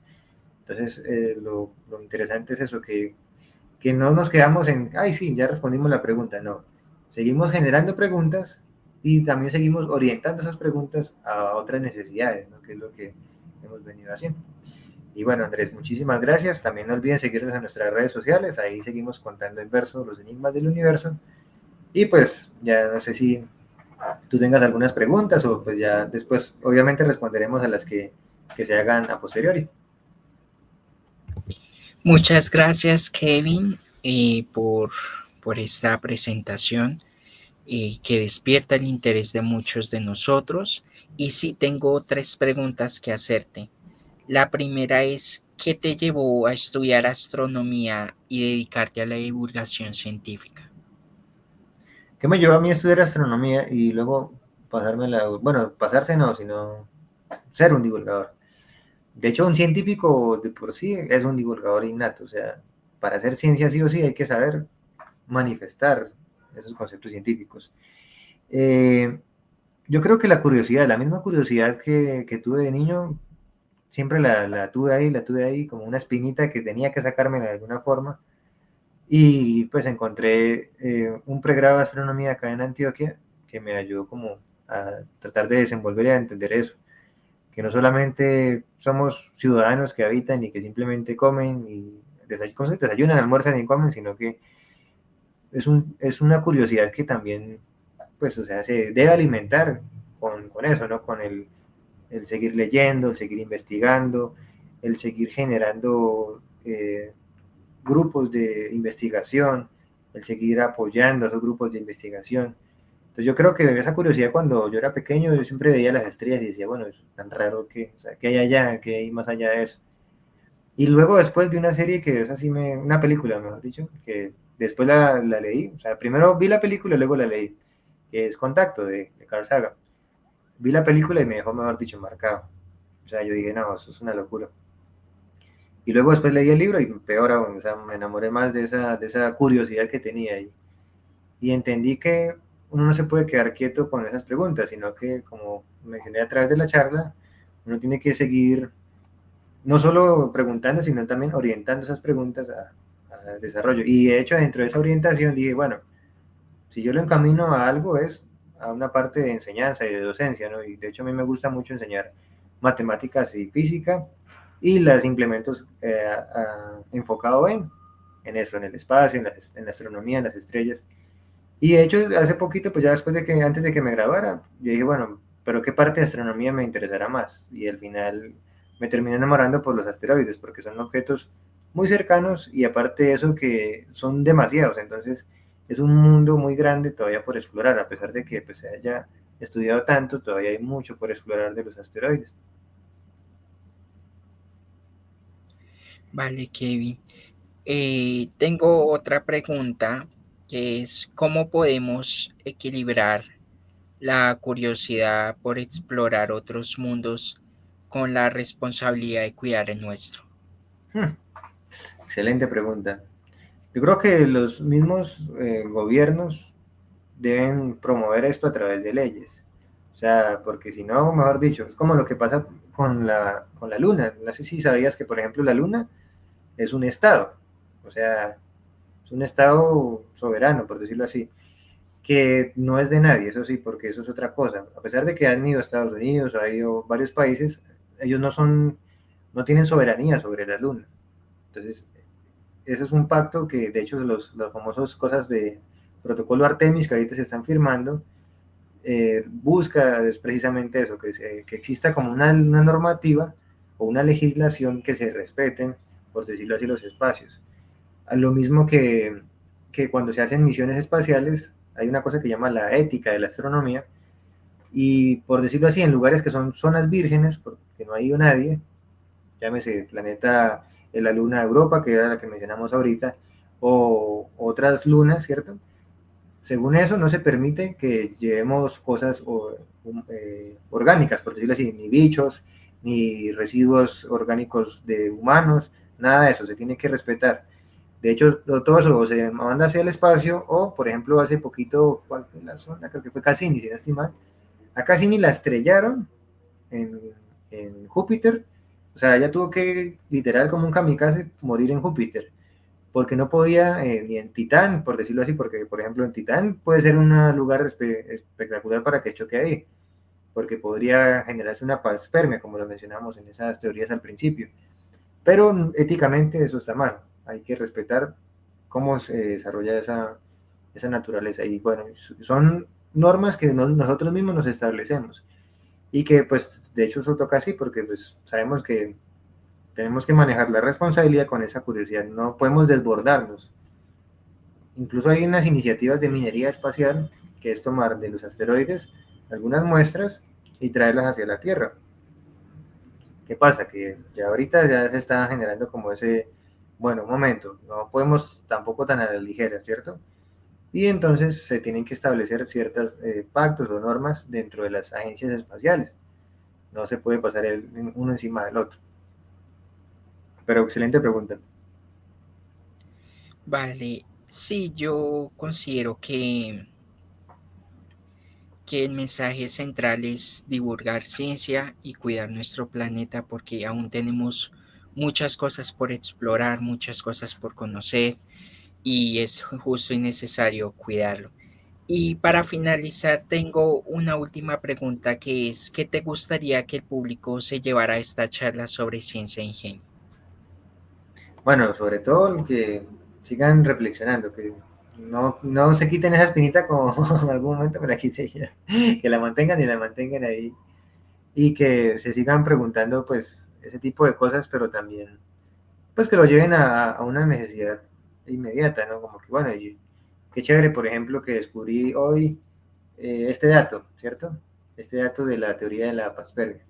Entonces, lo interesante es eso, que no nos quedamos en, ay, sí, ya respondimos la pregunta, no. Seguimos generando preguntas y también seguimos orientando esas preguntas a otras necesidades, ¿no? Que es lo que hemos venido haciendo. Y bueno, Andrés, muchísimas gracias. También no olviden seguirnos en nuestras redes sociales. Ahí seguimos contando en verso los enigmas del universo. Y pues ya no sé si tú tengas algunas preguntas o pues ya después obviamente responderemos a las que se hagan a posteriori. Muchas gracias, Kevin, por esta presentación que despierta el interés de muchos de nosotros. Y sí, tengo tres preguntas que hacerte. La primera es, ¿qué te llevó a estudiar astronomía y dedicarte a la divulgación científica? ¿Qué me llevó a mí a estudiar astronomía y luego pasarme bueno, pasarse no, sino ser un divulgador? De hecho, un científico de por sí es un divulgador innato, o sea, para hacer ciencia sí o sí hay que saber manifestar esos conceptos científicos. Eh, yo creo que la misma curiosidad que tuve de niño, siempre la tuve ahí como una espinita que tenía que sacarme de alguna forma. Y pues encontré un pregrado de astronomía acá en Antioquia que me ayudó como a tratar de desenvolver y a entender eso, que no solamente somos ciudadanos que habitan y que simplemente comen y desayunan, almuerzan y comen, sino que es una curiosidad que también, pues, o sea, se debe alimentar con eso, ¿no? Con el seguir leyendo, el seguir investigando, el seguir generando grupos de investigación, el seguir apoyando a esos grupos de investigación. Entonces yo creo que esa curiosidad cuando yo era pequeño, yo siempre veía las estrellas y decía, bueno, es tan raro que, o sea, ¿qué hay allá? ¿Qué hay más allá de eso? Y luego después vi una serie que es así, una película, mejor dicho, que después la leí, o sea, primero vi la película y luego la leí, que es Contacto de Carl Sagan. Vi la película y me dejó, mejor dicho, marcado. O sea, yo dije, no, eso es una locura. Y luego después leí el libro y peor aún, o sea, me enamoré más de esa curiosidad que tenía y entendí que uno no se puede quedar quieto con esas preguntas, sino que, como mencioné a través de la charla, uno tiene que seguir no solo preguntando, sino también orientando esas preguntas a desarrollo. Y de hecho, dentro de esa orientación dije, bueno, si yo lo encamino a algo es a una parte de enseñanza y de docencia, ¿no? Y de hecho a mí me gusta mucho enseñar matemáticas y física y las implementos enfocado en eso, en el espacio, en la astronomía, en las estrellas. Y de hecho, hace poquito, pues ya después de que, antes de que me graduara, yo dije, bueno, pero ¿qué parte de astronomía me interesará más? Y al final me terminé enamorando por los asteroides, porque son objetos muy cercanos y aparte de eso que son demasiados, entonces es un mundo muy grande todavía por explorar, a pesar de que pues, se haya estudiado tanto, todavía hay mucho por explorar de los asteroides. Vale, Kevin. Tengo otra pregunta que es, ¿cómo podemos equilibrar la curiosidad por explorar otros mundos con la responsabilidad de cuidar el nuestro? Hmm, excelente pregunta. Yo creo que los mismos gobiernos deben promover esto a través de leyes. O sea, porque si no, mejor dicho, es como lo que pasa con la luna. No sé si sabías que, por ejemplo, la luna es un estado. O sea, es un estado soberano, por decirlo así, que no es de nadie, eso sí, porque eso es otra cosa. A pesar de que han ido a Estados Unidos, ha ido varios países, ellos no tienen soberanía sobre la luna. Entonces, eso es un pacto que, de hecho, los famosos cosas de protocolo Artemis que ahorita se están firmando, busca es precisamente eso, que exista como una normativa o una legislación que se respeten, por decirlo así, los espacios. A lo mismo que cuando se hacen misiones espaciales, hay una cosa que llama la ética de la astronomía, y por decirlo así, en lugares que son zonas vírgenes, porque no ha ido nadie, llámese planeta de la luna Europa, que era la que mencionamos ahorita, o otras lunas, ¿cierto? Según eso, no se permite que llevemos cosas orgánicas, por decirlo así, ni bichos, ni residuos orgánicos de humanos, nada de eso, se tiene que respetar. De hecho, todo eso se manda hacia el espacio, o por ejemplo, hace poquito, ¿cuál fue la sonda? Creo que fue Cassini, si no estoy mal. A Cassini la estrellaron en, en Júpiter, o sea, ella tuvo que, literal, como un kamikaze, morir en Júpiter porque no podía, ni en Titán, por decirlo así, porque por ejemplo en Titán puede ser un lugar espectacular para que choque ahí, porque podría generarse una panspermia, como lo mencionamos en esas teorías al principio. Pero éticamente eso está mal, hay que respetar cómo se desarrolla esa naturaleza. Y bueno, son normas que nosotros mismos nos establecemos y que pues de hecho eso toca así, porque pues sabemos que tenemos que manejar la responsabilidad con esa curiosidad, no podemos desbordarnos. Incluso hay unas iniciativas de minería espacial que es tomar de los asteroides algunas muestras y traerlas hacia la Tierra. ¿Qué pasa? Que ya ahorita ya se está generando como ese, bueno, un momento, no podemos tampoco tan a la ligera, ¿cierto? Y entonces se tienen que establecer ciertos pactos o normas dentro de las agencias espaciales. No se puede pasar uno encima del otro. Pero excelente pregunta. Vale, sí, yo considero que el mensaje central es divulgar ciencia y cuidar nuestro planeta porque aún tenemos muchas cosas por explorar, muchas cosas por conocer y es justo y necesario cuidarlo. Y para finalizar, tengo una última pregunta que es, ¿qué te gustaría que el público se llevara a esta charla sobre ciencia e ingenio? Bueno, sobre todo que sigan reflexionando, que no se quiten esa espinita como en algún momento me la quité ya, que la mantengan y la mantengan ahí y que se sigan preguntando pues ese tipo de cosas, pero también pues que lo lleven a una necesidad inmediata, ¿no? Como que bueno, y qué chévere, por ejemplo, que descubrí hoy este dato, ¿cierto? Este dato de la teoría de la Pasperga.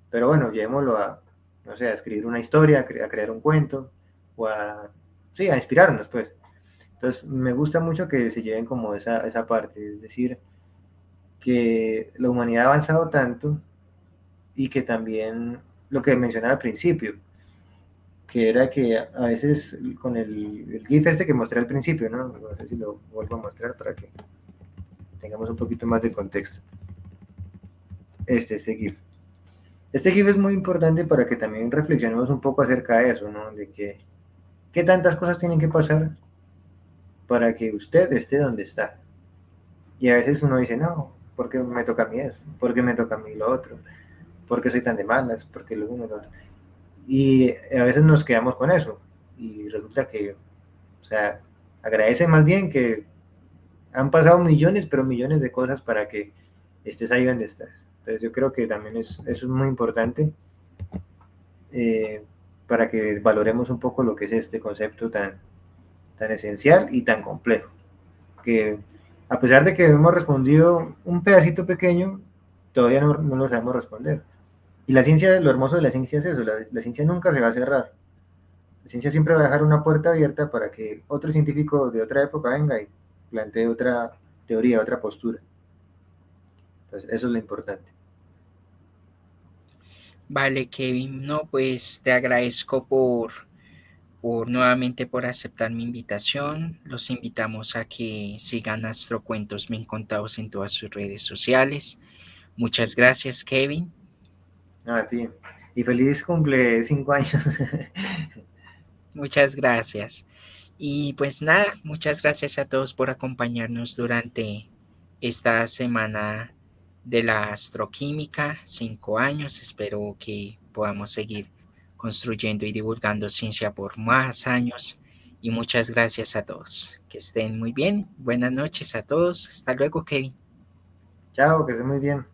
Pero bueno, llevémoslo a, no sé, a escribir una historia, a crear un cuento, o a, sí, a inspirarnos, pues. Entonces, me gusta mucho que se lleven como esa parte, es decir, que la humanidad ha avanzado tanto y que también lo que mencionaba al principio, que era que a veces con el GIF este que mostré al principio, ¿no? No sé si lo vuelvo a mostrar para que tengamos un poquito más de contexto. Este GIF. Este GIF es muy importante para que también reflexionemos un poco acerca de eso, ¿no? De que qué tantas cosas tienen que pasar para que usted esté donde está. Y a veces uno dice, no, ¿por qué me toca a mí eso? ¿Por qué me toca a mí lo otro? ¿Por qué soy tan de malas? ¿Por qué lo uno y lo otro? Y a veces nos quedamos con eso. Y resulta que, o sea, agradece más bien que han pasado millones, pero millones de cosas para que estés ahí donde estás. Entonces yo creo que también eso es muy importante eh, para que valoremos un poco lo que es este concepto tan esencial y tan complejo, que a pesar de que hemos respondido un pedacito pequeño, todavía no lo sabemos responder. Y la ciencia, lo hermoso de la ciencia es eso, la ciencia nunca se va a cerrar. La ciencia siempre va a dejar una puerta abierta para que otro científico de otra época venga y plantee otra teoría, otra postura. Entonces, eso es lo importante. Vale, Kevin, no, pues te agradezco por nuevamente por aceptar mi invitación. Los invitamos a que sigan Astrocuentos Bien Contados en todas sus redes sociales. Muchas gracias, Kevin. A ti. Y feliz cumple 5 años. Muchas gracias. Y pues nada, muchas gracias a todos por acompañarnos durante esta semana de la astroquímica, 5 años. Espero que podamos seguir construyendo y divulgando ciencia por más años. Y muchas gracias a todos. Que estén muy bien. Buenas noches a todos. Hasta luego, Kevin. Chao, que estés muy bien.